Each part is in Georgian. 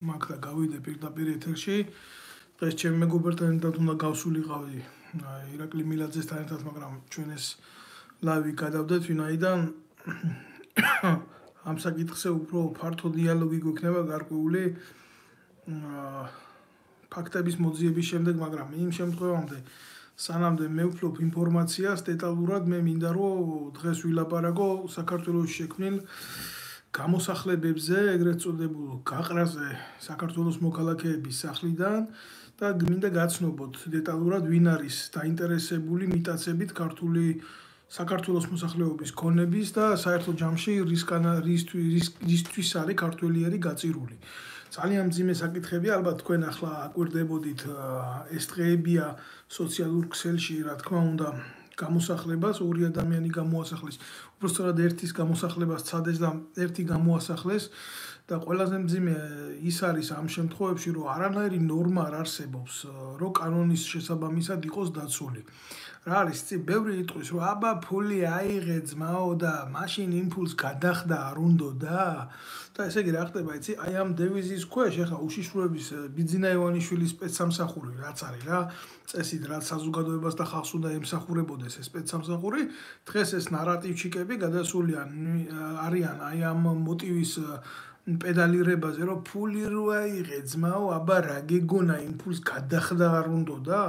მაგ და გავიდე პირდაპირ ეთერში. დღეს ჩემი მეგობრებთან ერთად უნდა გავსულიყავი ირაკლი მილაძესთან ერთად, მაგრამ ჩვენ ეს ლაივი გადავდეთ, ვინაიდან ამ საკითხზე უფრო ფართო დიალოგი გვექნება გარკვეული ფაქტების მოძიების შემდეგ, მაგრამ იმ შემთხვევამდე სანამდე მე ვფლობ ინფორმაციას დეტალურად, მე მინდა რომ დღეს ვილაპარაკო საქართველოს შექმნილ გამოსახლებებზე, ეგრეთ წოდებულ გაყრაზე საქართველოს მოქალაქეების სახლიდან და მინდა გაცნობოთ დეტალურად ვინ არის დაინტერესებული მიტაცებით ქართული საქართველოს მოსახლეობის ქონების და საერთო ჯამში რისთვის არის ქართველიერი გაწირული. ძალიან მძიმე საკითხები, ალბათ თქვენ ახლა აკვირდებოდით ეს დღეებია სოციალურ ქსელში, რა თქმა უნდა, გამოსახლებას, ორი ადამიანი გამოასახლეს, უბრალოდ ერთის გამოსახლებას ცადეს და ერთი გამოასახლეს და ყველაზე მძიმე ის არის ამ შემთხვევებში, რომ არანაირი ნორმა არ არსებობს, რომ კანონის შესაბამისად იყოს დაცული. რა არის, ბევრი იტყვის, რომ აბა ფული აიღე ძმაო და მაშინ იმ ფულს გადახდა არ უნდოდა და ესე იგი რა ხდება, იცი, აი ამ დევიზის ქვეშ ახლა უშიშროების ბიძინა ივანიშვილის სპეცსამსახური რაც არის რა, წესით რაც საზოგადოებას და ხალხს უნდა ემსახურებოდეს ეს სპეცსამსახური, დღეს ეს ნარატივჩიკები გადასული არიან აი ამ მოტივის პედალირებაზე, რომ ფული რო აიღე ძმაო, აბა რა გეგონა იმ ფულს გადახდა არ უნდოდა?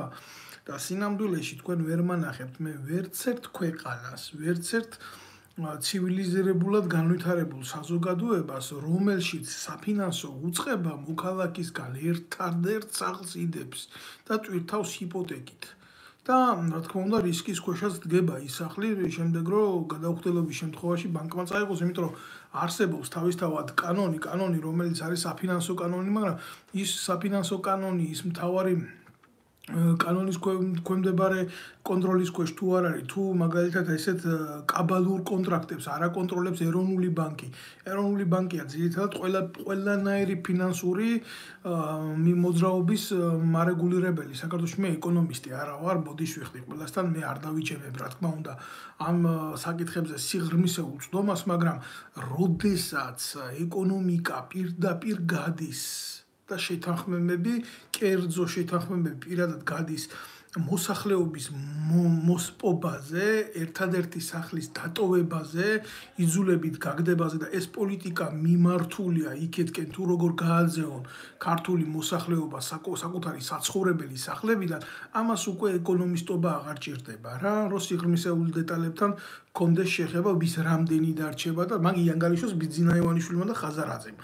და სინამდვილეში თქვენ ვერ მანახებთ მე ვერცერთ ქვეყანას, ვერცერთ ცივილიზირებულად განვითარებულ საზოგადოებას, რომელშიც საფინანსო უწყება მოქალაქისგან ერთადერთ სახლს იდებს და ტვირთავს ჰიპოთეკით. და რა თქმა უნდა რისკის ქვეშაც დგება ის სახლი, შემდეგ რომ გადაუხდელობის შემთხვევაში ბანკმა წაიღოს, იმიტომ რომ არსებობს თავისთავად კანონი, რომელიც არის საფინანსო კანონი, მაგრამ ის საფინანსო კანონი, ის მთავარი კანონის ქვემდებარე კონტროლის ქვეშ თუ არ არის, თუ მაგალითად ესეთ კაბალურ კონტრაქტებს არ აკონტროლებს ეროვნული ბანკი. ეროვნული ბანკია ძირითადად ყველანაირი ფინანსური მოძრაობის მარეგულირებელი. საქართველოში მე ეკონომისტი არა ვარ, ბოდიში ვიხდი ყველასთან, მე არ დავიჩემებ, რა თქმა უნდა, ამ საკითხებზე სიღრმისეულ წვდომას, მაგრამ როდესაც ეკონომიკა პირდაპირ გადის და შეთანხმებები, კერძო შეთანხმებები პირადად გადის მოსახლეობის მოსპობაზე, ერთადერთი სახლის დატოვებაზე, იძულებით გაგდებაზე და ეს პოლიტიკა მიმართულია იქეთკენ თუ როგორ გააძეონ ქართული მოსახლეობა საკუთარი საცხოვრებელი სახლებიდან, ამას უკვე ეკონომისტობა აღარ ჭირდება რა, რომ სიღრმისეულ დეტალებთან გქონდეს შეხება, ვის რამდენი დარჩება და მაგ იანგალიშოს ბიძინა ივანიშვილმა და ხაზარაძემ.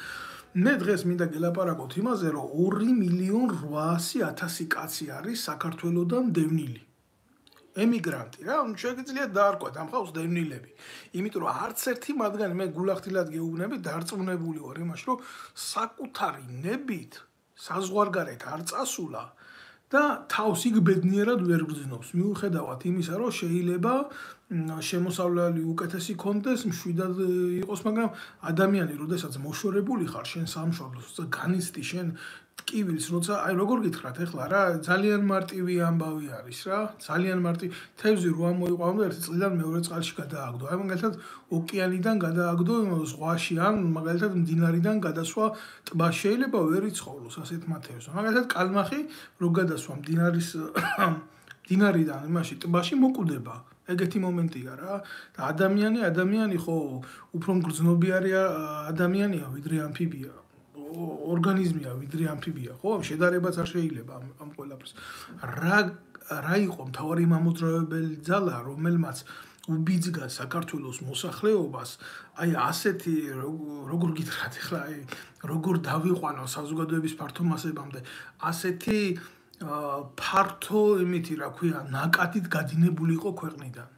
მე დღეს მინდა გელაპარაკოთ იმაზე, რომ 2.800.000 კაცი არის საქართველოდან დევნილი. ემიგრანტი რა, შეგიძლიათ დაარქვათ ამ ხალხს დევნილები. იმიტომ რომ არც ერთი მათგანი მე გულახდილად გეუბნები, დარწმუნებული ვარ იმაში, რომ საკუთარი ნებით საზღვარგარეთ არ წასულა და თავს იქ ბედნიერად ვერ გრძნობს. მიუხედავად იმისა, რომ შეიძლება შემოსავლელი უკეთესი კონდეს, მშვიდად იყოს, მაგრამ ადამიანი, როდესაც მოშორებული ხარ შენ სამშობლოს და განიცდი შენ ტკივილს, როცა აი როგორ გითხრათ ახლა რა, ძალიან მარტივი ამბავი არის რა, ძალიან მარტივი. თევზი რო ამოიყვანო და ერთი წლიდან მეორე წყალში გადააგდო. აი მაგალითად ოკეანიდან გადააგდო ზღვაში ან მაგალითად მდინარიდან გადასვა ტბაში შეიძლება ვერ იცხოვროს ასეთმა თევზმა. მაგალითად კალმახი რო გადასვა მდინარიდან იმაში ტბაში მოკვდება. ეგეთი მომენტია რა და ადამიანი ხო უფრო მგრძნობიარე ადამიანია ვიდრე ამფიბია, ორგანიზმია ვიდრე ამფიბია, ხო? შედარებაც არ შეიძლება ამ ყველაფერს. რა იყო მთავარი მამოძრავებელი ძალა, რომელმაც უბიძგა საქართველოს მოსახლეობას, აი ასეთი როგორ გითხრათ ახლა, აი როგორ დავიყვანო საზოგადოების ფართო მასებამდე, ასეთი ფართო იმითი რა ქვია, ნაკადით გადინებული იყო ქვეყნიდან.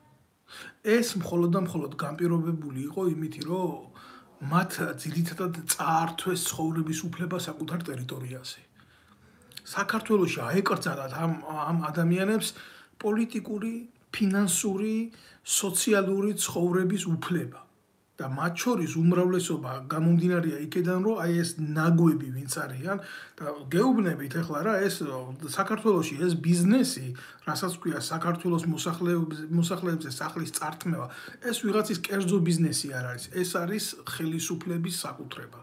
ეს მხოლოდ და მხოლოდ განპირობებული იყო იმითი, რომ მათ ძირითადად წაართვეს ცხოვრების უფლება საკუთარ ტერიტორიაზე. საქართველოში აეკრძალათ ამ ადამიანებს პოლიტიკური, ფინანსური, სოციალური ცხოვრების უფლება. და მათ შორის უმრავლესობა გამომდინარეა იქიდან, რომ აი ეს ნაგვები ვინც არიან და გეუბნებით ახლა რა, ეს საქართველოში ეს ბიზნესი, რასაც ქვია საქართველოს მოსახლეებზე სახლის წართმევა, ეს ვიღაცის კერძო ბიზნესი არ არის, ეს არის ხელისუფლების საკუთრება.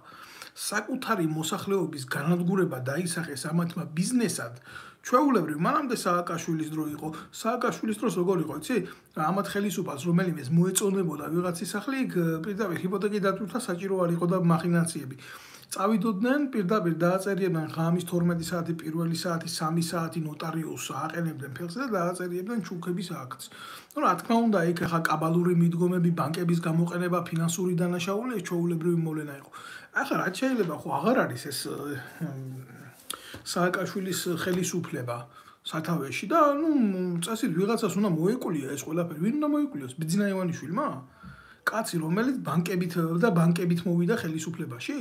საკუთარი მოსახლეობის განადგურება დაისახეს ამათმა ბიზნესად, ჩვეულებრივ მანამდე სააკაშვილის დრო იყო. სააკაშვილის დროს როგორ იყო, იცი? ამათ ხელისუფალს რომელიმეს მოეწონებოდა ვიღაც სახლი, პირდაპირ ჰიპოთეკი დატვირთვა საჭირო არ იყო და მახინაციები. წავიდოდნენ პირდაპირ დააწერიებდნენ ღამის 12 საათი, პირველი საათი, 3 საათი ნოტარიუსს აყენებდნენ ფეხზე და დააწერიებდნენ ჩუქების აქტს. ნუ რა თქმა უნდა, იქ ახლა კაბალური მიდგომები, ბანკების გამოყენება, ფინანსური დანაშაული ეს ჩვეულებრივი მოვლენა იყო. ახლა რაც შეიძლება ხო აღარ არის ეს სააკაშვილის ხელისუფლება სათავეში და ნუ წასით ვიღაცას უნდა მოეკვლია ეს ყველაფერი. ვინ უნდა მოეკლიოს? ბიძინა ივანიშვილმა? კაცი რომელიც ბანკებით მოვიდა ხელისუფლებაში?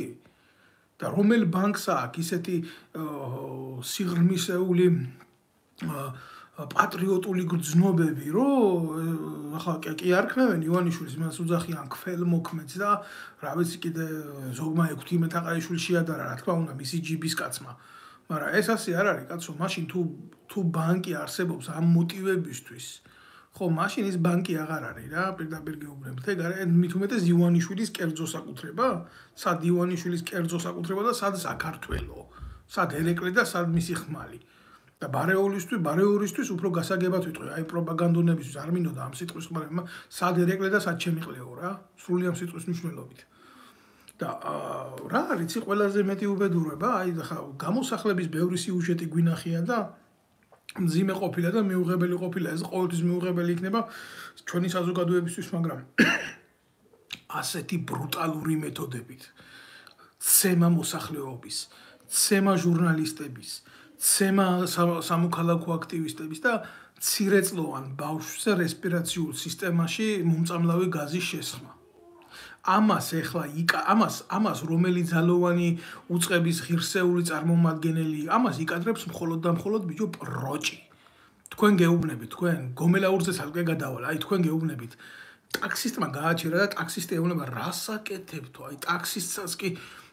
და რომელ ბანკს აქვს ისეთი სიღრმისეული პატრიოტული გრძნობები, რომ ახლა კი არ ქმევენ ივანიშვილს, იმას უძახიან ქველმოქმედს და რა ვიცი კიდე ზოგმა ექვთი მეთაყაიშვილი შეადარა, რა თქმა უნდა, მისი ჯიბის კაცმა. მაგრამ ეს ასე არ არის, კაცო, მაშინ თუ ბანკი არსებობს ამ მოტივებისთვის, ხო, მაშინ ის ბანკი აღარ არის რა, პირდაპირ გეუბნებით. ეგ არის მით უმეტეს ივანიშვილის კერძო საკუთრება? სად ივანიშვილის კერძო საკუთრება და სად საქართველო? სად ერეკლე და სად მისი ხმალი? და ბარეორისთვის უფრო გასაგებად ვიტყვი, აი პროპაგანდონებისთვის არ მინდოდა ამ სიტყვის ხმარება, სად ერეკლე და სად შემიყლეო რა, სრული ამ სიტყვის მნიშვნელობით. და რა არის იცი ყველაზე მეტი უბედურება, აი ხა გამოსახლების ბევრი სიუჟეტი გვინახია და მძიმე ყოფილა და მიუღებელი ყოფილა, ეს ყოველთვის მიუღებელი იქნება ჩვენი საზოგადოებისთვის, მაგრამ ასეთი ბრუტალური მეთოდებით ცემა მოსახლეობის, ცემა ჟურნალისტების, ცემა სამოქალაქო აქტივისტების და მცირეწლოვან ბავშვზე რესპირაციულ სისტემაში მომწამლავი გაზის შესხმა. ამას რომელი ძალოვანი უწყების ღირსეული წარმომადგენელი, ამას იკადრებს მხოლოდ და მხოლოდ ბიჭო პროჭი. თქვენ გეუბნებით, თქვენ გომელაურზე ცალკე გადავალ, აი თქვენ გეუბნებით. ტაქსისტმა გააჩერა და ტაქსისტი ეუბნება რას აკეთებთო, აი ტაქსისტსაც კი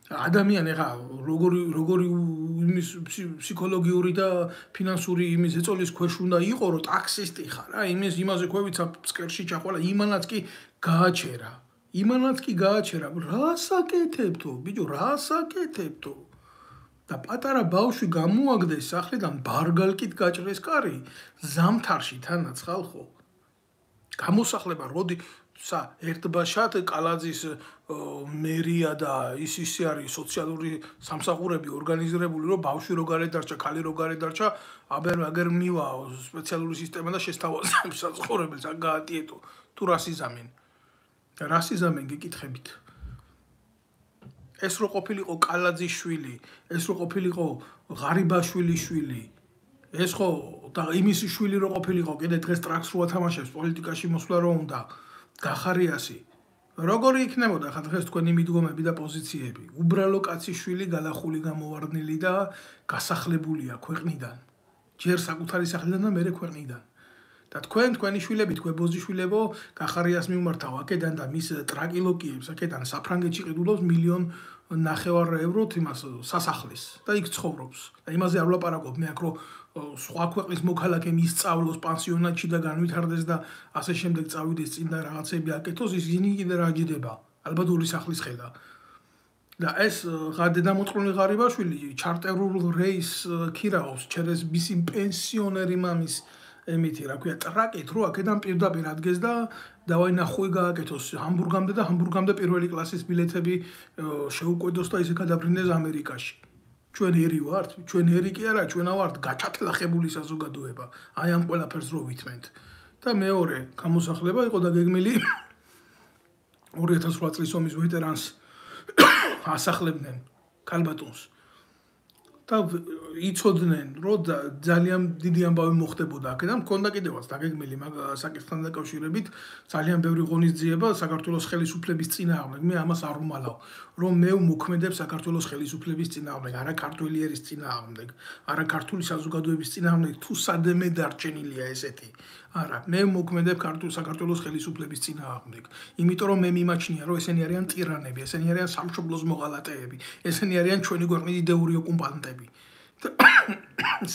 ადამიანი ხა როგორი იმის ფსიქოლოგიური და ფინანსური იმის ეწოლის ქვეშ უნდა იყო, რომ ტაქსისტი ხარ, რა, იმაზე ქვევიცა ფსკერში ჩახვალა, იმანაც კი გააჩერა. რას აკეთებთო, ბიჭო, რას აკეთებთო? და პატარა ბავშვი გამოაგდეს სახლიდან ბარგალკით გაჭრეს კარი, ზამთარში თანაც ხალხო. გამოსახლება როდი ერთბაშად კალაძის მერია და ისე არის სოციალური სამსახურები ორგანიზირებული, რომ ბავშვი რო გარეთ დარჩა, ქალი რო გარეთ დარჩა, აგერ მივა სპეციალური სისტემა და შესთავაზებს საცხოვრებელს, აქ გაატიეტო. თუ რას იზამენ გიკითხებით. ეს რო ყოფილიყო კალაძის შვილი, ეს რო ყოფილიყო ღარიბაშვილის შვილი, ეს ხო და იმის შვილი რო ყოფილიყო, კიდე დღეს ტრაქს რო ათამაშებს, პოლიტიკაში მოსვლა რო უნდა, გახარიასი. როგორი იქნებოდა ხა დღეს თქვენი მიდგომები და პოზიციები? უბრალო კაცის შვილი გალახული გამოვარდნილი და გასახლებულია ქვეყნიდან. ჯერ საკუთარი სახლიდან და მერე ქვეყნიდან. და თქვენი შვილები, თქვენ ბოზიშვილებო, გახარიას მიმართავ აქედან და მის ტრაკილოკიებს აქედან საფრანგეთში ყიდულობს 1,5 ევროთ იმას სასახლეს და იქ ცხოვრობს. და იმაზე არ ვლაპარაკობ მე აქ რომ სხვა ქვეყნის მოქალაქე მისწავლოს პანსიონატში და განვითარდეს და ასე შემდეგ წავიდეს წინ და რაღაცები აკეთოს, ისინი კიდე რა ჯდება? ალბათ ორი სახლის ხედა. და ეს დედამოწყრული ღარიბაშვილი ჩარტერულ რეის ქირაობს ჩერეს მისი პენსიონერი მამის ემითი რა ქვია ტრაკით რო აქედან პირდაპირ ადგეს და დავაი ნახვი გააკეთოს ჰამბურგამდე და ჰამბურგამდე პირველი კლასის ბილეთები შეუკვედოს და ისე გადაბრინდეს ამერიკაში. ჩვენ ერი ვართ, ჩვენ ერი კი არა, ჩვენ ვართ გაჩათლახებული საზოგადოება. აი ამ ყველაფერს რო ვითმენთ. და მეორე გამოსახლება იყო დაგეგმილი 2008 წლის ომის ვეტერანს ასახლებდნენ ქალბატონს. და იცოდნენ, რომ ძალიან დიდი ამბავი მოხდებოდა აქედან, მქონდა კიდევაც დაგეგმილი საკითხთან დაკავშირებით ძალიან ბევრი ღონისძიება საქართველოს ხელისუფლების წინააღმდეგ. მე ამას არ ვმალავ, რომ მე ვმოქმედებ საქართველოს ხელისუფლების წინააღმდეგ, არა ქართველი ერის წინააღმდეგ, არა ქართული საზოგადოების წინააღმდეგ, თუ სადმე დარჩენილია ესეთი. არა, მე ვმოქმედებ საქართველოს ხელისუფლების წინააღმდეგ. იმიტომ რომ მე მიმაჩნია, რომ ესენი არიან ტირანები, ესენი არიან სამშობლოს მოღალატეები, ესენი არიან ჩვენი ქვეყნის იდეური ოკუპანტები.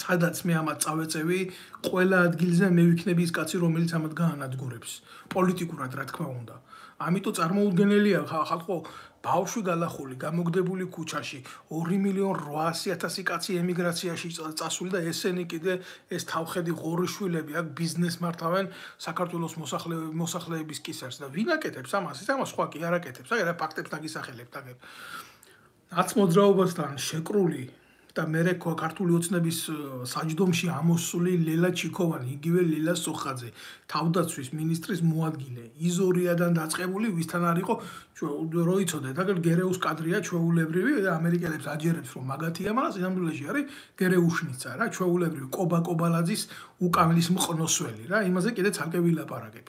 სადაც მე ამათ წავეწევი, ყველა ადგილზე მე ვიქნები ის კაცი, რომელიც ამათ გაანადგურებს. პოლიტიკურად, რა თქმა უნდა. ამიტომ წარმოუდგენელია ხალხო ბავშვი გალახული გამოგდებული ქუჩაში 2.800.000 კაცი ემიგრაციაში წასული და ესენი კიდე ეს თავხედი ღორიშვილები აქ ბიზნეს მართავენ საქართველოს მოსახლეების კისერს და ვინ აკეთებს ამას? ამას სხვა კი არ აკეთებს. აი რა ფაქტებს დაგისახელებთ აგებ. რაც მოძრაობასთან შეკრული და მე ქართული ოცნების საჯდომში ამოსული ლელა ჩიქოვანი, იგივე ლელა სოხაძე, თავდაცვის მინისტრის მოადგილე, იზორიადან დაწყებული, ვისთან არ იყო რო იცოდეთ, აგერ გერეუს კადრია ჩვეულებრივი და ამერიკელებს აჯერებს რომ მაგათია, მაგრამ სინამდვილეში არის გერეუშნიცა რა, ჩვეულებრივი კობა-კობალაძის უკამლის მყნოსველი რა, იმაზე კიდე ცალკე ვილაპარაკებ.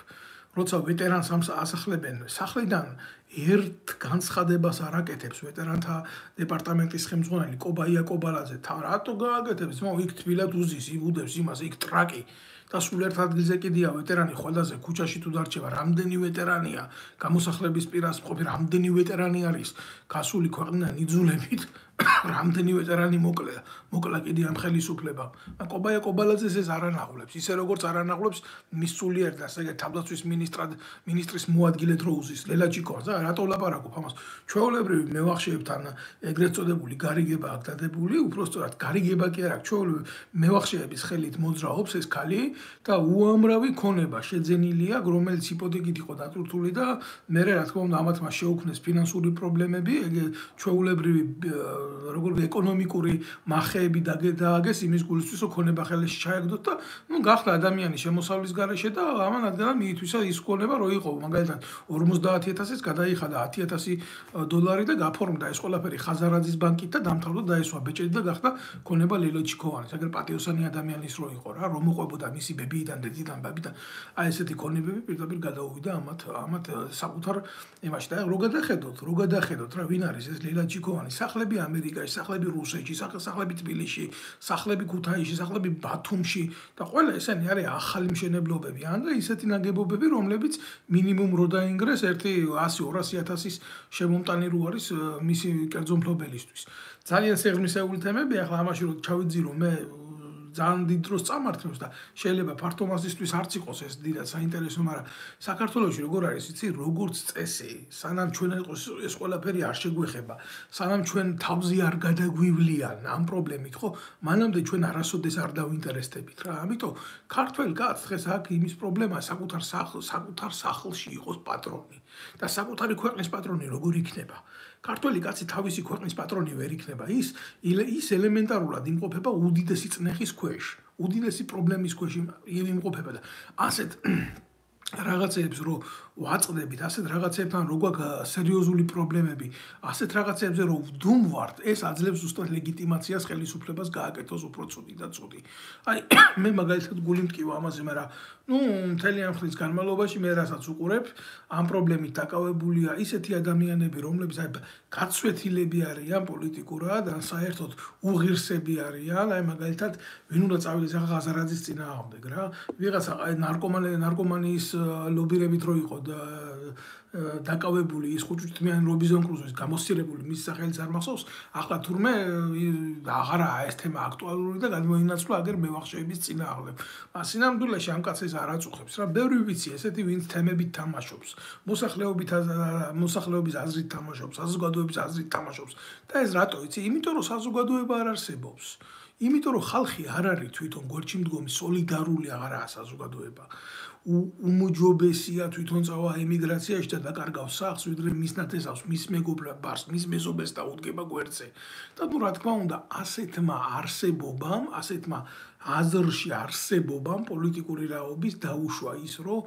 როცა ვეტერანს ასახლებენ სახლიდან ერთ განცხადებას არ აკეთებს ვეტერანთა დეპარტამენტის ხელმძღვანელი კობაია კობალაძე, რატო გააკეთებს? იქ თბილად უზის, იბუდებს იმას, იქ ტრაკი და სულ ერთ ადგილზე კიდია ვეტერანი ხოლაზე ქუჩაში თუ დარჩება, რამდენი ვეტერანია, გამოსახლების პირას მყოფი რამდენი ვეტერანი არის, გასული ქვეყნიდან იძულებით, რამდენი ვეტერანი მოკლა კიდე ამ ხელისუფლებამ. კობაია კობალაძეს ეს არ ანაღვლებს, ისე როგორც არ ანაღვლებს მის სულიერ და ესე თავდაცვის მინისტრის მოადგილედ რო უზის ლელა ჩიქოვანს. რატო ვლაპარაკობ ამას? ჩვეულებრივი მევახშეებთან ეგრეთ წოდებული გარიგება აქ დადებული, უпростоრად გარიგება კი არა, ჩვეულებრივი მევახშეების ხელით მოძრაობს ეს ქალი და უამრავი ქონება შეძენილია, რომელიც იპოთეკით იყო დატვირთული და მე რა თქმა უნდა ამათ მას შეუქმნეს ფინანსური პრობლემები, როგორი ეკონომიკური მახეები დააგეს იმის გულისთვის, რომ ქონება ხელში ჩაეგდოთ და გახდა ადამიანი შემოსავლის გარეშე და ამან ადგენა მიითვისა ის ქონება რო იყო, მაგალითად 50,000-ის გადაიხადა $10,000 და გაფორმდა ეს ყველაფერი ხაზარაძის ბანკით და დამთავრდა დაესვა ბეჭედი და გახდა ქონება ლელა ჩიქოვანის. აგერ პატიოსანი ადამიანის რო იყო რა, რომ მოყვებოდა მისი ბებიიდან, დედიდან, ბაბიდან, აი ესეთი ქონებები პირდაპირ გადაუვიდა ამათ საკუთარ იმაში და რო გადახედოთ რა, ვინ არის ეს ლელა ჩიქოვანი? სახლები ამერიკაში, სახლები რუსეთში, სახლები თბილისში, სახლები ქუთაისში, სახლები ბათუმში და ყველა ესენი არის ახალი მშენებლობები. ან და ისეთი ნაგებობები, რომლებიც მინიმუმ რო დაინგრეს 100-200,000-ის შემომტანი რო არის მისი კერძო მფლობელისთვის. ძალიან სიღრმისეული თემები, ახლა ამაში რო ჩავიძირო მე ძალიან დიდ დროს წამართლებს და შეიძლება ფართო მასისთვის არც იყოს ეს დიდად საინტერესო, მაგრამ საქართველოში როგორ არის, იცი, როგორც წესი, სანამ ჩვენ ეს ყველაფერი არ შეგვეხება, სანამ ჩვენ თავზე არ გადაგვივლიან ამ პრობლემით, ხო, მანამდე ჩვენ არასოდეს არ დავინტერესდებით რა. ამიტომ ქართველ კაცს დღეს აქ იმის პრობლემაა საკუთარ სახლში იყოს პატრონი და საკუთარი ქვეყნის პატრონი როგორ იქნება? ქართველი კაცი თავისი ქვეყნის პატრონი ვერ იქნება. ის ელემენტარულად იმყოფება უდიდესი წნეხის ქვეშ, უდიდესი პრობლემის ქვეშ იმყოფება და ასეთ რაღაცებს რო ვაწყდებით, ასეთ რაღაცებთან რო გვაქვს სერიოზული პრობლემები, ასეთ რაღაცებზე რო ვდუმვართ, ეს აძლევს ზუსტად ლეგიტიმაციას ხელისუფლებას გააკეთოს უფრო ცუდი და ცუდი. აი მე მაგალითად გული მტკივა ამაზე, მაგრამ მთელი ამ ხნის განმავლობაში მე რასაც უყურებ, ამ პრობლემით დაკავებულია ისეთი ადამიანები, რომლებიც აი გაცვეთილები არიან პოლიტიკურად, ან საერთოდ უღირსები არიან, აი მაგალითად ვინ უნდა წავიდეს ახლა ხაზარაძის წინააღმდეგ რა, ვიღაცა აი ნარკომანიის ლობირებით რო იყო დაკავებული ის ხუჭუჭთმიანი რობინზონ კრუზოს გამოსცირებული მის სახელიც არ მახსოვს, ახლა თურმე აღარაა ეს თემა აქტუალური და გადმოინაცვლა აგერ მევახშეების წინააღმდეგ. სინამდვილეში ამ კაცს ეს არ აწუხებს რა, ბევრი ვიცი ესეთი ვინც თემებით თამაშობს, მოსახლეობის აზრით თამაშობს, საზოგადოების აზრით თამაშობს და ეს რატო იცი? იმიტომ რომ საზოგადოება არ არსებობს. იმიტომ რომ ხალხი არ არის თვითონ გვერდში მდგომი, სოლიდარული აღარაა საზოგადოება. უმოჯობესია თვითონ წავა ემიგრაციაში და დაკარგავს სახლს, ვიდრე მის ნათესავს, მის მეგობრებს, ბარს, მის მეზობელს და უდგება გვერდზე. და რა თქმა უნდა, ასეთმა არსებობამ, ასეთმა აზრში არსებობამ პოლიტიკური რაობის დაუშვა ის, რომ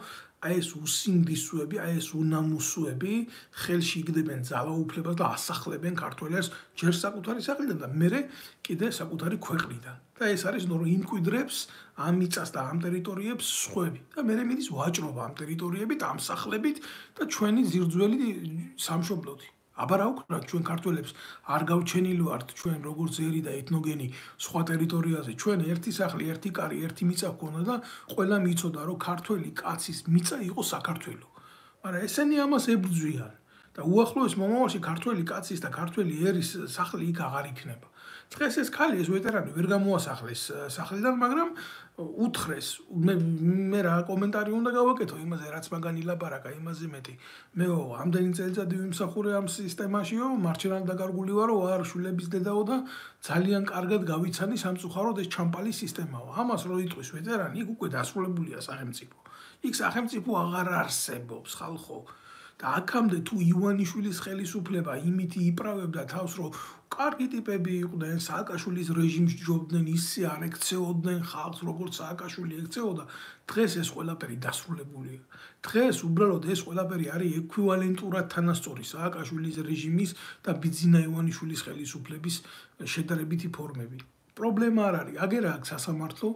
აი ეს უსინდისოები, აი ეს უნამუსოები ხელში იგდებენ ძალაუფლებას და ასახლებენ ქართველებს ჯერ საკუთარი სახლიდან და მერე კიდე საკუთარი ქვეყნიდან. და ეს არის რომ იმკვიდრებს ამ მიწას და ამ ტერიტორიებს სხვები. და მერე მიდის ვაჭრობა ამ ტერიტორიებით, ამ სახლებით და ჩვენი ძირძველი სამშობლოთი. აბა რა ვქნათ ჩვენ ქართველებს არ გავჩენილი ვართ ჩვენ როგორც ერი და ეთნოგენი სხვა ტერიტორიაზე. ჩვენ ერთი სახლი, ერთი კარი, ერთი მიწა გვქონდა და ყველა მიცოდა რომ ქართველი კაცის მიწა იყო საქართველო. მაგრამ ესენი ამას ებრძვიან და უახლოეს მომავალში ქართველი კაცის და ქართველი ერის სახლი იქ აღარ იქნება. დღეს ეს ქალი ეს ვეტერანი ვერ გამოასახლეს სახლიდან, მაგრამ უთხრეს მე რა კომენტარი უნდა გავაკეთო იმაზე რაც მაგან ილაპარაკა იმაზე მეტი მე ამდენი წელიწადი ვიმსახურე ამ სისტემაშიო მარჩენად დაკარგული ვარო არ შვილების დედაო და ძალიან კარგად გავიცანი სამწუხაროდ ეს ჩამპალი სისტემაო ამას რო იტყვის ვეტერანი იქ უკვე დასრულებულია სახელმწიფო იქ სახელმწიფო აღარ არსებობს ხალხო და აქამდე თუ ივანიშვილის ხელისუფლება იმითი იპრავებდა თავს რომ კარგი ტიპები იყვნენ სააკაშვილის რეჟიმს ჯობდნენ ისე არ ექცეოდნენ ხალხს როგორც სააკაშვილი ექცეოდა დღეს ეს ყველაფერი დასრულებულია დღეს უბრალოდ ეს ყველაფერი არის ეკვივალენტურად თანასწორი სააკაშვილის რეჟიმის და ბიძინა ივანიშვილის ხელისუფლების შედარებითი ფორმები პრობლემა არ არის აგერ აქვს სასამართლო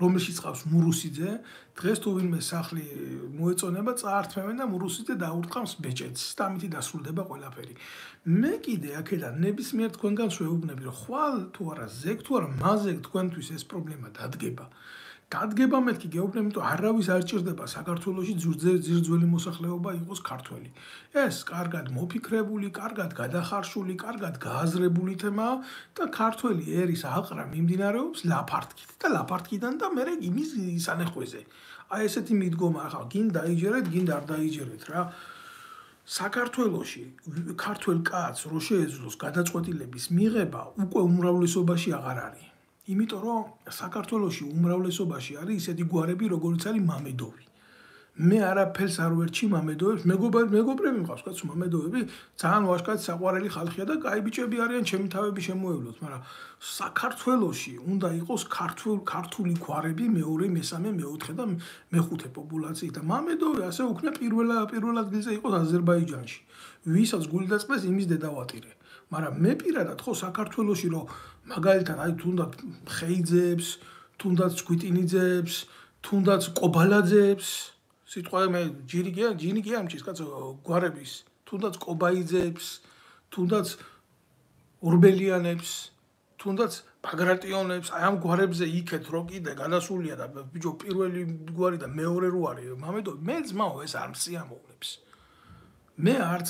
რომელშიც ყავს მურუსიძე დღეს თუ ვინმე სახლი მოეწონება წაართმევენ და მურუსიძე დაურტყამს ბეჭედს და ამით დასრულდება ყველაფერი მე კიდე აქედან ნებისმიერ თქვენგანს ვეუბნები რომ ხვალ თუ არა ზეგ თუ არა მაზეგ თქვენთვის ეს პრობლემა დადგება მეთქი გეუბნები რომ არავის არ ჭირდება საქართველოში ძირძველი მოსახლეობა იყოს ქართველი ეს კარგად მოფიქრებული კარგად გადახარშული კარგად გააზრებული თემაა და ქართველი ერის აყრა მიმდინარეობს ლაფარტკით და ლაფარტკიდან და მე იმის სანეხვეზე აი ესეთი მიდგომა ახლა გინ დაიჯერეთ გინ არ დაიჯერეთ რა საქართველოში ქართველ კაცს რო შეეძლოს გადაწყვეტილების მიღება უკვე უმრავლესობაში აღარ არის იმიტომ რომ საქართველოში უმრავლესობაში არის ისეთი გვარები როგორც არის მამედოვი მე არაფერს არ ვერჩი მამედოვებს მეგობრები მყავს კაცო მამედოვები ძალიან ვაშკაცი საყვარელი ხალხია და კაი ბიჭები არიან ჩემი თავები შემოევლოთ მაგრამ საქართველოში უნდა იყოს ქართული გვარები მეორე მესამე მეოთხე და მეხუთე პოპულაციით და მამედოვი ასე უკნა პირველად გილზე იყოს აზერბაიჯანში ვისაც გული დაწყდეს იმის დედავატირე მაგრამ მე პირადად ხო საქართველოში რომ მაგალითად აი თუნდაც ხეიძეებს, თუნდაც კვიტინიძეებს, თუნდაც ყობალაძეებს, სიტყვაზე მე ჯინი კი ამჩის კაცო გვარების, თუნდაც ყობაიძეებს, თუნდაც ორბელიანებს, თუნდაც ბაგრატიონებს, აი ამ გვარებზე იქეთ რო კიდე გადასულია და ბიჭო პირველი გვარი და მეორე რო არის, მამედო მე ძმაო ეს არ მსიამოვნებს. მე არც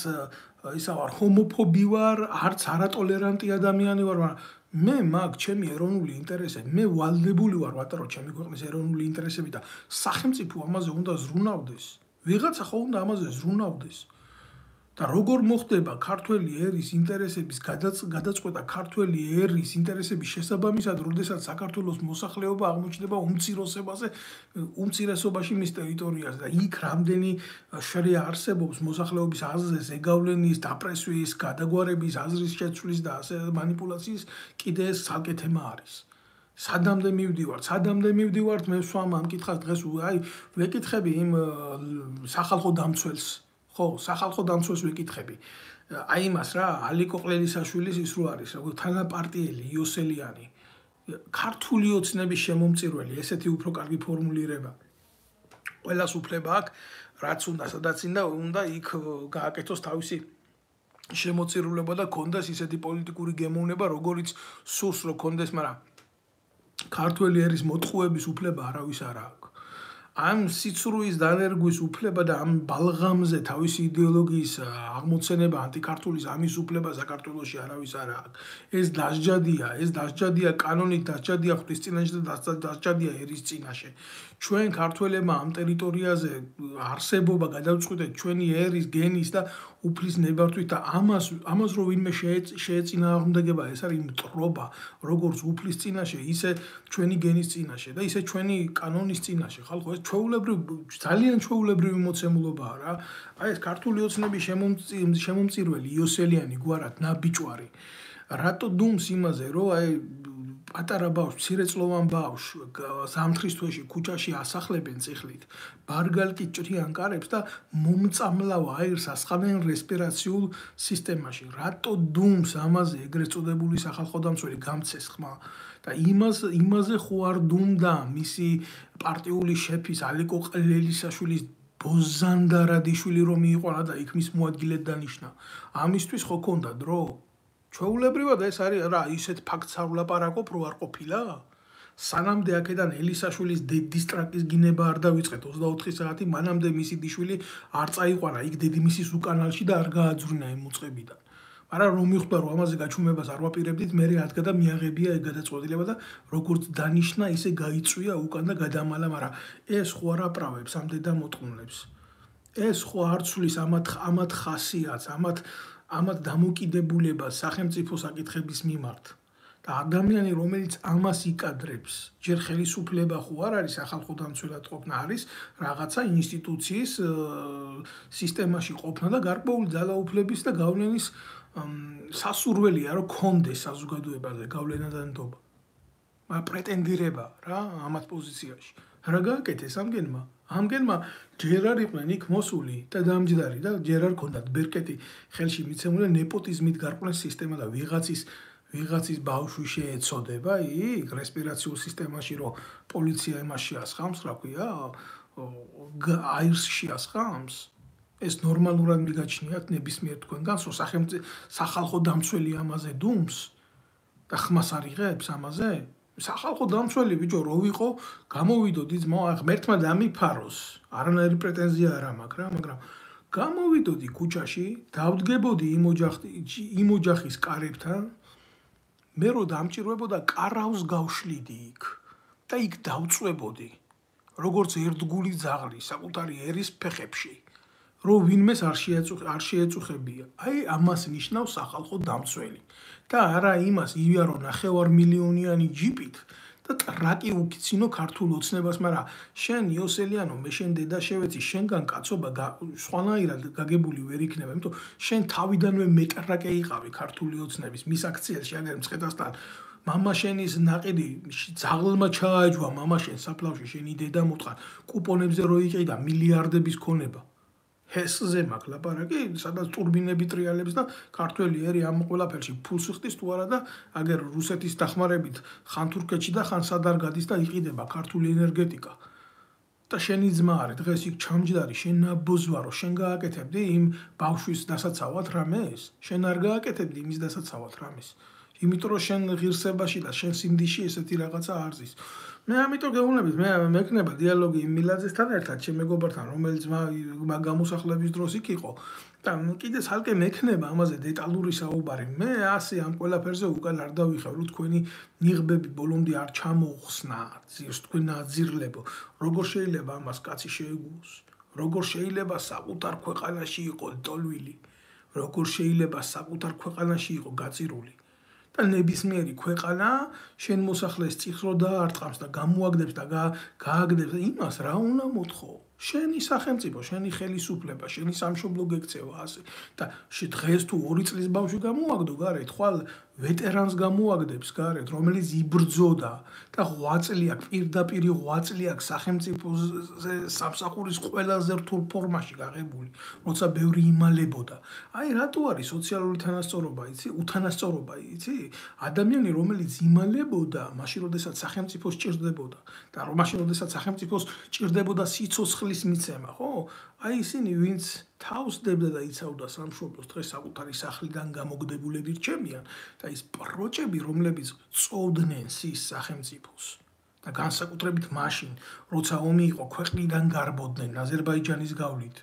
ისა ვარ ჰომოფობი ვარ, არც არატოლერანტი ადამიანი ვარ, მაგრამ მე მაგ ჩემი ეროვნული ინტერესები, მე ვალდებული ვარ ვატარო ჩემი ქვეყნის ეროვნული ინტერესები და სახელმწიფო ამაზე უნდა ზრუნავდეს. ვიღაცა ხო უნდა ამაზე ზრუნავდეს. და როგორ მოხდება ქართველი ერის ინტერესების გადაწყვეტა ქართველი ერის ინტერესების შესაბამისად, როდესაც საქართველოს მოსახლეობა აღმოჩნდება უმცირესობაში მის ტერიტორიაზე და იქ რამდენი შრია არსებობს მოსახლეობის აზრზე ზეგავლენის, დაპრესვის, გადაგვარების, აზრის შეცვლის და ასე მანიპულაციის კიდე ეს ცალკე თემა არის. სადამდე მივდივართ მე სვამ ამ კითხავს დღეს აი ვეკითხები იმ სახალხო დამცველს ხო, სახალხო დამცველს ვეკითხები. აი იმას რა, ალიკო ყლელისაშვილის ის რო არის, როგორც თანაპარტიელი იოსელიანი, ქართული ოცნების შემომწირველი, ესეთი უფრო კარგი ფორმულირება. ყველას უფლება აქვს, რაც უნდა, სადაც უნდა იქ გააკეთოს თავისი შემოწირულება და კონდეს ისეთი პოლიტიკური გემოვნება, როგორიც სურს რო კონდეს, მაგრამ ქართველი ერის მოტყუების უფლება არავის არ აქვს. ამ სიცრუის დანერგვის უფლება და ამ ბალღამზე თავისი იდეოლოგიის აღმოცენება ანტიქართულის ამის უფლება საქართველოში არავის არ აქვს. ეს დასჯადია კანონით, დასჯადია ღვთისწინაშე და დასჯადია ერის წინაშე. ჩვენ ქართველებმა ამ ტერიტორიაზე არსებობა გადავწყვიტეთ ჩვენი ერის გენის და უფლის ნებართვით და ამას რო ვინმე შეეწინააღმდეგება, ეს არის მტრობა, როგორც უფლის წინაშე, ისე ჩვენი გენის წინაშე და ისე ჩვენი კანონის წინაშე. ხალხო, ეს ძალიან ჩვეულებრივი მოცემულობაა რა. აი ეს ქართული ოცნების შემომწირველი იოსელიანი გვარად ნაბიჭვარი. რატო დუმს იმაზე, რომ აი პატარა ბავშვს, მცირეწლოვან ბავშვს ზამთრის თვეში ქუჩაში ასახლებენ წიხლით, ბარგალკით ჭრიან კარებს და მომწამლავ აირს ასხამენ რესპირაციულ სისტემაში. რატო დუმს ამაზე ეგრეთ წოდებული სახალხო დამცველი გამცეს ხმა და იმაზე ხო არ დუმდა მისი პარტიული შეფის ალიკო ყლელისაშვილის ბოზანდარადიშვილი რომ მიიყვანა და იქ მის მოადგილედ დანიშნა. ამისთვის ხო ქონდა დრო? ჩვეულებრივად ეს არის რა ისეთ ფაქტს არ ვლაპარაკობ რო არ ყოფილა? სანამდე აქედან ელისაშვილის დედისტრაკის გინება არ დავიწყეთ 24 საათი მანამდე მისი დიშვილი არ წაიყვანა იქ დედიმისის უკანალში და არ გააძვριნა იმ უწყებიდან. მაგრამ რომ მიხვდა რომ ამაზე გაჩუმებას არ ვაპირებდით, მე ადგა და მიაღებია ეგ გადაწყვეტილება და როგორც დანიშნა, ისე გაიწვია უკან და გადამალა, მაგრამ ეს ხო არ აპრავებს ამ დედამოტყუნლებს. ეს ხო არ ცვლის ამათ ხასიათს, ამათ დამოკიდებულებას სახელმწიფო საკითხების მიმართ. და ადამიანი, რომელიც ამას იკადრებს, ჯერ ხელისუფლება ხო არ არის სახალხო დამცველად ყოფნა, არის რაღაცა ინსტიტუციის სისტემაში ყოფნა და გარკვეული ძალაუფლების და გავლენის სასურველია, რომ კონდეს საზოგადოებაზე გავლენა და ნდობა. მაგრამ პრეტენდირება რა ამათ პოზიციაში. რა გააკეთეს ამგენმა ჯერ არ იყვნენ იქ მოსული და დამჯდარი და ჯერ არ ქონდათ ბერკეტი ხელში მიცემული ნეპოტიზმით გარკვეული სისტემა და ვიღაცის ბავშვი შეეცოდება იქ რესპირაციულ სისტემაში რომ პოლიცია იმაში ასხამს, რა ქვია, აირსში ასხამს. ეს ნორმალურად მიგაჩნიათ ნებისმიერ თქვენგანს, რომ სახალხო დამცველი ამაზე დუმს და ხმას არ იღებს ამაზე? სახალხო დამცველი ბიჭო რო ვიყო, გამოვიდოდი ძმაო, ღმერთმა დამიფაროს. არანაირი პრეტენზია არ მაქვს რა, მაგრამ გამოვიდოდი ქუჩაში, დავდგებოდი იმ ოჯახის კარებთან, მე რო დამჭირვებოდა კარავს გავშლიდი იქ და იქ დავწვებოდი, როგორც ერთგული ძაღლი საკუთარი ერის ფეხებში, რომ ვინმეს არ შეეწუხებია. აი ამას ნიშნავს სახალხო დამცველი. და არა იმას ივიარო 9 მილიონიანი ჯიპით და ტრაკი უკიცინო ქართულ ოცნებას, მაგრამ შენ იოსელიანო, მე შენ დედა შევეცი, შენგან კაცობა სხვანაირად გაგებული ვერ იქნება, იმიტომ შენ თავიდანვე მეტრაკე იყავი ქართული ოცნების მის აქციელში, აგერ მცხეთასთან მამა შენის ნაყიდი ძაღლმა ჩააჯვა მამა შენ საფლავში, შენი დედა მოთხარ კუპონებზე რო იყიდა მილიარდების ქონება. ჰესზე მაქვს ლაპარაკი, სადაც ტურბინები ტრიალებს და ქართველი ერი ამ ყველაფერში ფულს ხდის თუ არა და აგერ რუსეთის დახმარებით ხან თურქეთში და ხან სადარ გადის და იყიდება ქართული ენერგეტიკა. და შენი ძმა არის დღეს იქ ჩამჯდარი, შენ ნაბოზვარო, შენ გააკეთებდი იმ ბავშვის დასაცავად რამეს? შენ არ გააკეთებდი იმის დასაცავად რამეს? იმიტომ რომ შენ ღირსებაში და შენ სიმდიში ესეთი რაღაცა არ ზის. მე ამიტომ გეუბნებით, მე მექნება დიალოგი იმ მილაძესთან ერთად, ჩემ მეგობართან, რომელიც გამოსახლების დროს იქ იყო და კიდე ცალკე მექნება ამაზე დეტალური საუბარი. მე ასე ამ ყველაფერზე უკან არ დავიხევ, რომ თქვენი ნიღბები ბოლომდე არ ჩამოხსნა, ძირს თქვენ აძირლებო. როგორ შეიძლება ამას კაცი შეეგუოს? როგორ შეიძლება საკუთარ ქვეყანაში იყო ტოლვილი? როგორ შეიძლება საკუთარ ქვეყანაში იყო გაწირული? და ნებისმიერი ქვეყანა შენ მოსახლეს წიხს რო დაარტყამს და გამოაგდებს და გააგდებს იმას რა უნდა მოთხო? შენი სახელმწიფო, შენი ხელისუფლება, შენი სამშობლო გექცევა ასე. და დღეს თუ 2 წლის ბავშვი გამოაგდო გარეთ, ხვალ ვეტერანს გამოაგდებს გარეთ, რომელიც იბრძოდა და 8 წელი აქვს, პირდაპირ 8 წელი აქვს სახელმწიფოზე სამსახურის ყველაზე რთულ ფორმაში გაღებული, როცა ბევრი იმალებოდა. აი რატო არის სოციალური თანასწორობა, იცი? უთანასწორობა, იცი? ადამიანი, რომელიც იმალებოდა, მაშინ როდესაც სახელმწიფოს ჭირდებოდა და მაშინ როდესაც სახელმწიფოს ჭირდებოდა სიცოცხლის მიცემა, ხო? აი ისინი, ვინც თავს დებდა და იცავდა სამშობლოს, დღეს საკუთარი სახლიდან გამოგდებულები რჩებიან და ის პროჭები, რომლებიც წოვდნენ სის სახელმწიფოს და განსაკუთრებით მაშინ, როცა ომი იყო, ქვეყნიდან გარბოდნენ აზერბაიჯანის გავლით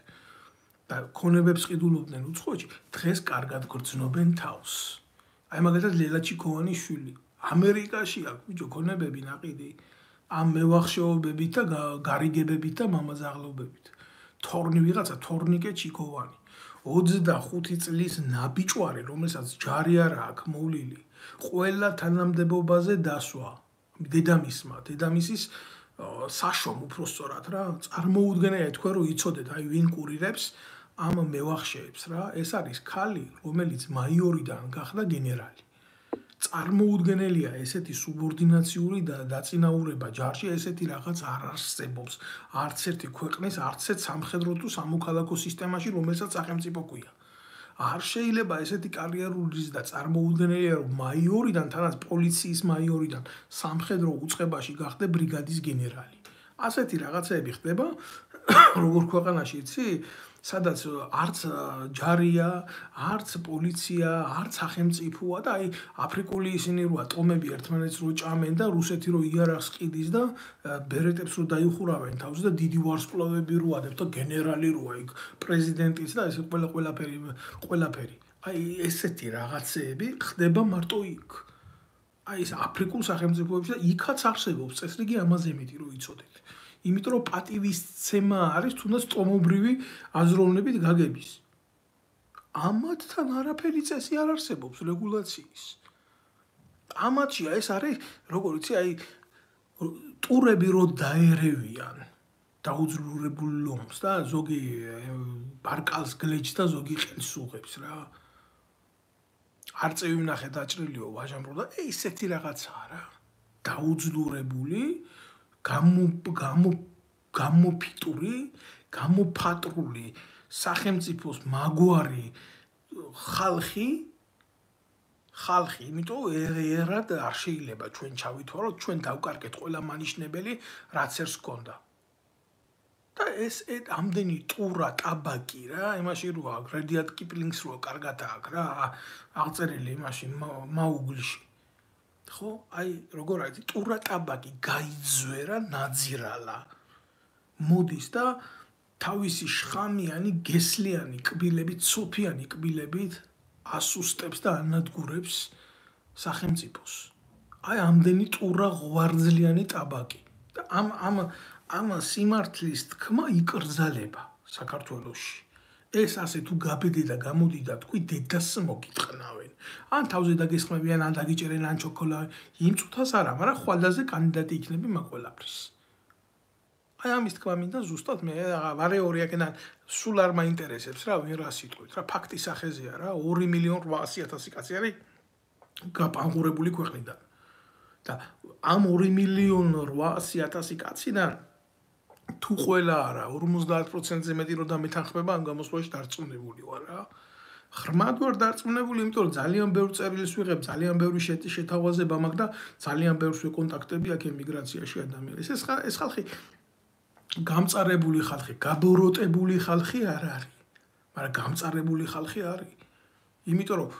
და ქონებებს ყიდულობდნენ უცხოეთში, დღეს კარგად გრძნობენ თავს. აი მაგალითად ლელა ჩიქოვანის შვილი ამერიკაში აქვს ბიჭო ქონებები ნაყიდი ამ მევახშეობებით და გარიგებებით და მამაზაღლობებით. თორნი ვიღაცა თორნიკე ჩიქოვანი 25 წლის ნაბიჭვარი, რომელსაც ჯარი არ აქვს მოვლილი, ყველა თანამდებობაზე დასვა დედამისის საშომ უпроსწორად რა, წარმოუდგენელია თქვენ რომ იცოდეთ აი ვინ კურირებს ამ მევახშეებს რა, ეს არის ქალი, რომელიც მაიორიდან გახდა გენერალი. წარმოუდგენელია ესეთი სუბორდინაციული და დაწინაურება ჯარში, ესეთი რაღაც არ არსებობს არც ერთი ქვეყნის, არც ერთ სამხედრო თუ სამოქალაქო სისტემაში, რომელსაც სახელმწიფო ქვია. არ შეიძლება ესეთი კარიერული და წარმოუდგენელია, რომ მაიორიდან, თანაც პოლიციის მაიორიდან სამხედრო უწყებაში გახდა ბრიგადის გენერალი. ასეთი რაღაცები ხდება როგორ ქვეყანაში, იცი? სადაც არც ჯარია, არც პოლიცია, არც სახელმწიფოა და აი აფრიკული ისინი როა ტომები ერთმანეთს რო ჭამენ და რუსეთი რო იარაღს ყიდის და ბერეტებს რო დაიხურავენ თავს და დიდი ვარსკვლავები როა და გენერალი როა იქ პრეზიდენტიც და ეს ყველაფერი. აი ესეთი რაღაცეები ხდება მარტო იქ. აი ეს აფრიკულ სახელმწიფოებში და იქაც არსებობს წესრიგი ამაზე მეტი რომ იცოდეთ. იმიტომ რომ პატივისცემა არის თუნდაც ტომობრივი აზროვნებით გაგების. ამათთან არაფერი წესი არ არსებობს რეგულაციის. ამათშია ეს არის, როგორ იცი, აი ტურები რო დაერევიან დაუძლურებულ ლომს და ზოგი ბარკალს გლეჯს და ზოგი ყელს უღებს რა. არწევი ვნახე დაჭრილიო ვაჟამრო და ესეთი რაღაცაა რა. დაუძლურებული, გამოფიტური, გამოფატრული სახელმწიფოს მაგვარი ხალხი, იმიტომ ერად არ შეიძლება ჩვენ ჩავითვალოთ, ჩვენ დავკარგეთ ყველა მანიშნებელი, რაც ერთს გქონდა. და ეს ამდენი ტურა ტაბაკი რა, იმაში რო აქვს რედიატ კიპლინგს რო კარგად აქვს რა, აღწერილი იმაში მაუგლში. ხო, აი როგორ არის ტურა ტაბაკი გაიძვერა, ნაძირალა. მოდის და თავისი შხამიანი, გესლიანი კბილებით, ცოფიანი კბილებით ასუსტებს და ანადგურებს სახელმწიფოს. აი ამდენი ტურა ღვარძლიანი ტაბაკი. და ამ სიმართლის თქმა იკრძალება საქართველოში. ეს ასე თუ გაბედი და გამოდიდა თქვი დედას მოგიტყნავენ. ან თავზე დაგესხმებიან, ან დაგიჭერენ, ან ჩოკოლადი. იმ წუთას არა, მაგრამ ხვალდაზე კანდიდატი იქნები მაგ-ყველაფრის. აი ამის თქმა მინდა ზუსტად მე ვარეორი აქედან სულ არ მაინტერესებს რა ვინ რას იტყვით რა ფაქტი სახეზეა რა 2.800.000 კაცი არის გაპანღურებული ქვეყნიდან და ამ 2.800.000 კაციდან თუ ყველა არა 50%-ზე მეტი რო დამეთანხმება ამ გამოსვლაში დარწმუნებული ვარ რა ღრმად ვარ დარწმუნებული იმიტომ რომ ძალიან ბევრ წერილს ვიღებ ძალიან ბევრი შეთავაზება მაქვს და ძალიან ბევრს ვეკონტაქტები აქ ემიგრაციაში ადამიანებს ეს ხალხი გამწარებული ხალხი, გაბოროტებული ხალხი არ არის. მაგრამ გამწარებული ხალხი არის. იმიტომ რომ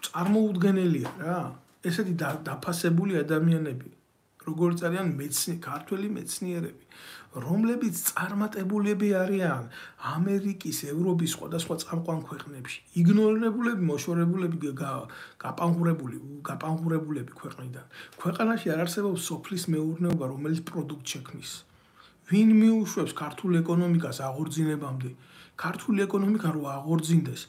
წარმოუდგენელია რა. ესეთი დაფასებული ადამიანები, როგორც არიან ქართველი მეცნიერები, რომლებიც წარმატებულები არიან ამერიკის, ევროპის სხვადასხვა წამყვან ქვეყნებში. იგნორირებულები, მოშორებულები, გაპანღურებულები ქვეყნიდან. ქვეყანაში არ არსებობს სოფლის მეურნეობა, რომელიც პროდუქტ შექმნის. ვინ მიუშვებს ქართულ ეკონომიკას აღორძინებამდე? ქართული ეკონომიკა რო აღორძინდეს,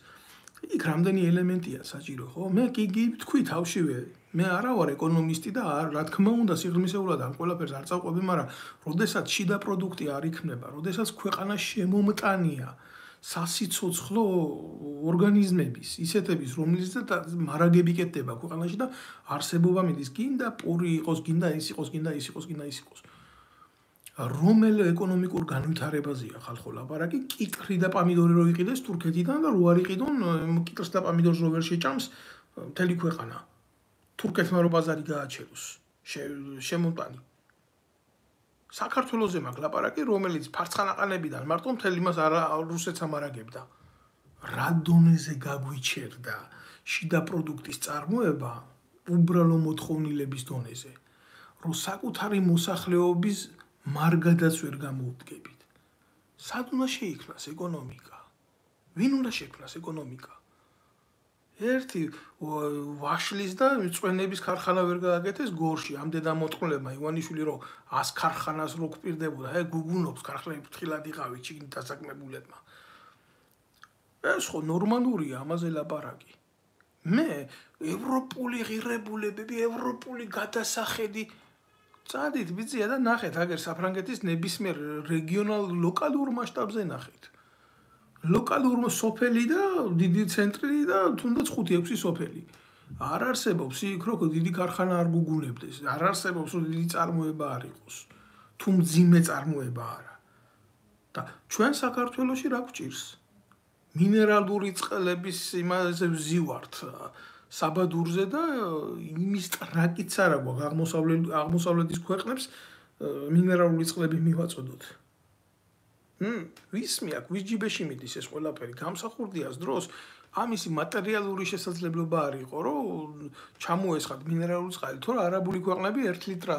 იქ რამდენი ელემენტია საჭირო, ხო? მე კი თქვი თავშივე, მე არა ვარ ეკონომისტი და რა თქმა უნდა სიღრმისეულად ამ ყველაფერს არ წავყვები, მაგრამ როდესაც შიდა პროდუქტი არ იქნება, როდესაც ქვეყანა შემომტანია სასიცოცხლო ორგანიზმების, ისეთების, რომელზეც მარაგები კეთდება ქვეყანაში და არსებობა მიდის, გინდა პური იყოს, გინდა ის იყოს, გინდა ის იყოს, გინდა ის იყოს. რომელ ეკონომიკურ განვითარებაზეა ხალხო ლაპარაკი, კიტრი და პამიდორი რო იყიდეს თურქეთიდან და რო არ იყიდონ კიტრს და პამიდორს რო ვერ შეჭამს მთელი ქვეყანა. თურქეთმა რო ბაზარი გააჩეროს, შემოტანი. საქართველოზე მაქვს ლაპარაკი, რომელიც ფარცხანაყანებიდან მარტო მთელი მას რუსეთს ამარაგებდა. რა დონეზე გაგვიჩერდა შიდა პროდუქტის წარმოება უბრალო მოთხოვნილების დონეზე, რომ საკუთარი მოსახლეობის მარგადაც ვერ გამოუდგებით. სად უნდა შეიქმნას ეკონომიკა? ვინ უნდა შექმნას ეკონომიკა? ერთი ვაშლის და მწვენების ქარხანა ვერ გააკეთეს გორში. ამდენ ამოტყულებმა ივანიშვილი რომ 100 ქარხანას რო გვპირდებოდა, გუგუნობს ქარხნები ფრთხილად იყავით ჩიგნით დასაქმებულებმა. ეს ხო ნორმალურია ამაზე ლაპარაკი. მე ევროპული ღირებულებები, ევროპული გადასახედი წადით ბიძია და ნახეთ აგერ საფრანგეთის ნებისმიერ რეგიონალ ლოკალურ მასშტაბზე ნახეთ. ლოკალურ სოფელი და დიდი ცენტრი და თუნდაც 5-6 სოფელი. არ არსებობს იქ რო დიდი ქარხანა არ გუგუნებდეს, არ არსებობს რომ დიდი წარმოება არ იყოს. თუ მძიმე წარმოება არა. და ჩვენ საქართველოში რა გვჭირს? მინერალური წყლების იმაზე ვზივართ საბადურზე და იმის ტრაკიც არა გვაქვს აღმოსავლეთის ქვეყნებს მინერალური წყლები მივაწოდოთ. ვის მეაქ, ვის ჯიბეში მიდის ეს ყველაფერი? გამსახურდიას დროს ამისი მატერიალური შესაძლებლობა არ იყო, რომ ჩამოესხათ მინერალური წყალი, თორე არაბული ქვეყნები 1 ლიტრა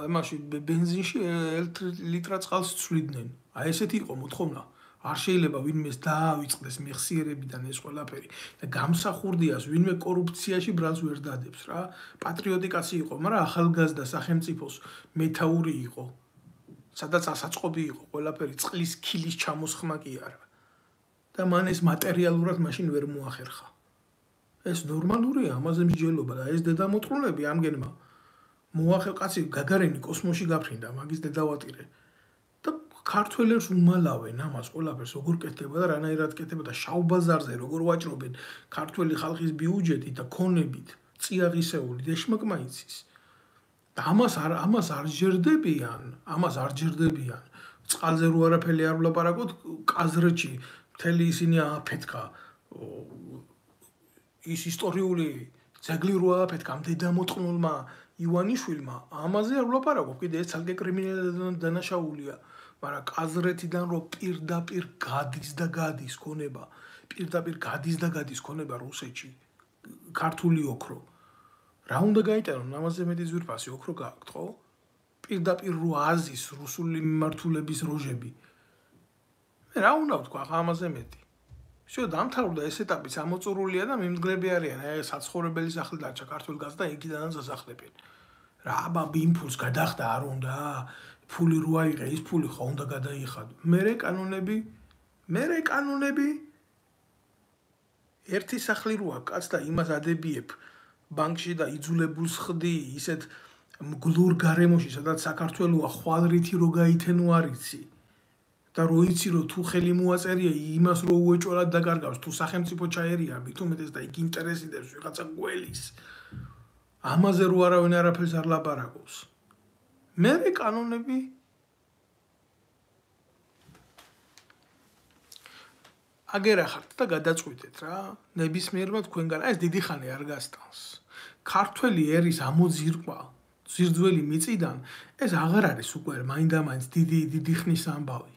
იმაში ბენზინში 1 ლიტრა წყალს ცვლიდნენ. აი ესეთი იყო მოთხოვნა. არ შეიძლება ვინმეს დაავიწყდეს მეხსიერებიდან ეს ყველაფერი და გამსახურდიას ვინმე კორუფციაში ბრალს ვერ დადებს რა. პატრიოტი კაცი იყო, მაგრამ ახალგაზრდა სახელმწიფოს მეთაური იყო. სადაც ასაწყობი იყო ყველაფერი, წყლის ქილის ჩამოსხმა კი არა. და მან ეს მატერიალურად მაშინ ვერ მოახერხა. ეს ნორმალურია, ამაზე მსჯელობა და ეს დედამოწყლები ამგენმა მოახერხა გაგარენი კოსმოსში გაფრინდა, მაგის დედავატირე. და ქართველებს უმალავენ ამას ყველაფერს როგორ კეთდება და რანაირად კეთდება და შავბაზარზე როგორ ვაჭრობენ ქართველი ხალხის ბიუჯეტით და ქონებით, წიაღისეული დეშმაკმა იცის. და ამას არ ჯერდებიან. წყალზე რო არაფერი არ ვლაპარაკოთ, კაზრეთში მთელი ისინი ააფეთქა. ის ისტორიული ძეგლი რო ააფეთქა დედამოწყნულმა ივანიშვილმა, ამაზე არ ვლაპარაკობ, კიდე ეს ცალკე კრიმინალური დანაშაულია, მაგრამ კაზრეთიდან რო პირდაპირ გადის ქონება რუსეთში, ქართული ოქრო. რა უნდა გაიტანონ, ამაზე მეტი ძვირფასი ოქრო გააქვთ, ხო? პირდაპირ რო აზის რუსული მიმართულების როჟები. მე რა უნდა ვთქვა ამაზე მეტი? всё, დამთავრდა ეს ეტაპიც ამოწურულია და მიმდგრები არიან, აი საცხოვრებელი სახლი დარჩა ქართულ გაზ და იქიდანაც ასახლებენ. რა აბა ბიმფულს გადახდა არ უნდა? ფული რო აიღე, ის ფული ხო უნდა გადაიხადო. მერე კანონები ერთი სახლი როა კაც და იმას ადებიებ ბანკში და იძულებულს ხდი ისეთ მგლურ გარემოში, სადაც საქართველოა ხვალრითი რო გაითენო არიცი. და რო იცი რომ თუ ხელი მოაწერია იმას რო უეჭველად დაკარგავს, თუ სახელმწიფო ჩაერია მით უმეტეს და იქ ინტერესი დებს ვიღაცა გველის. ამაზე რო არავინ არაფერს არ ლაპარაკობს. მერე კანონები აგერახართ და გადაწყვიტეთ რა. ნებისმიერმა თქვენგან ეს დიდი ხანი არ გასტანს. ქართველი ერის ამოძირკვა ზირძველი მიწიდან ეს აღარ არის უკვე მაინდამაინც დიდი ხნის ამბავი.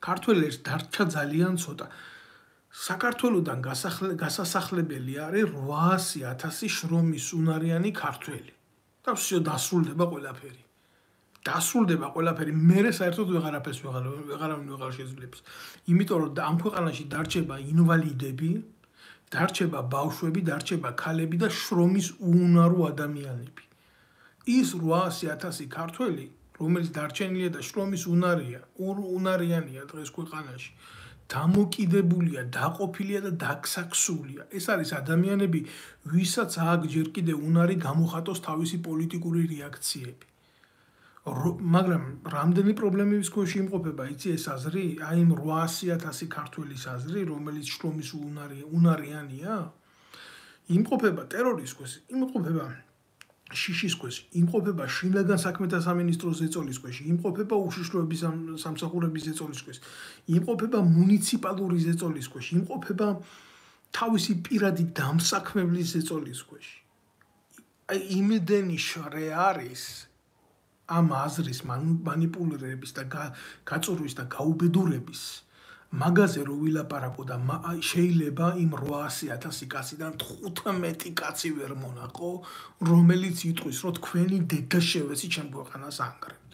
ქართველი ერს დარჩა ძალიან ცოტა. საქართველოდან გასასახლებელი არის 800,000 შრომის უნარიანი ქართველი. და всё დასრულდება ყველაფერი. მერე საერთოდ ვეღარ შეძლებს. იმიტომ რომ ამ ქვეყანაში დარჩება ინვალიდები, დარჩება ბავშვები, დარჩება ქალები და შრომის უუნარო ადამიანები. ის 800,000 ქართველი, რომელიც დარჩენილია და შრომის უნარიანია დღეს ქვეყანაში, დამოკიდებულია, დაყოფილია და დაგსაქსულია. ეს არის ადამიანები, ვისაც აქ ჯერ კიდე უნარი გამოხატოს თავისი პოლიტიკური რეაქციები. მაგრამ რამდენი პრობლემების ქვეშ იმყოფება, იცი ეს აზრი, აი იმ 800,000 ქართველის აზრი, რომელიც შრომის უნარიანია, იმყოფება ტერორის ქვეშ, იმყოფება შიშის ქვეშ, იმყოფება შინაგან საქმეთა სამინისტროს ზეწოლის ქვეშ, იმყოფება უშიშროების სამსახურების ზეწოლის ქვეშ, იმყოფება მუნიციპალური ზეწოლის ქვეშ, იმყოფება თავისი პირადი დამსაქმებლის ზეწოლის ქვეშ. აი იმდენი შრე არის ამ აზრის მანიპულირების და გაწურვის და გაუბედურების მაგაზე რო ვილაპარაკო და შეიძლება იმ 800,000 კაციდან 15 კაცი ვერ მონაყო, რომელიც იტყვის, რომ თქვენი დედა შევეცი ჩემ ქვეყანას ანგრევთ.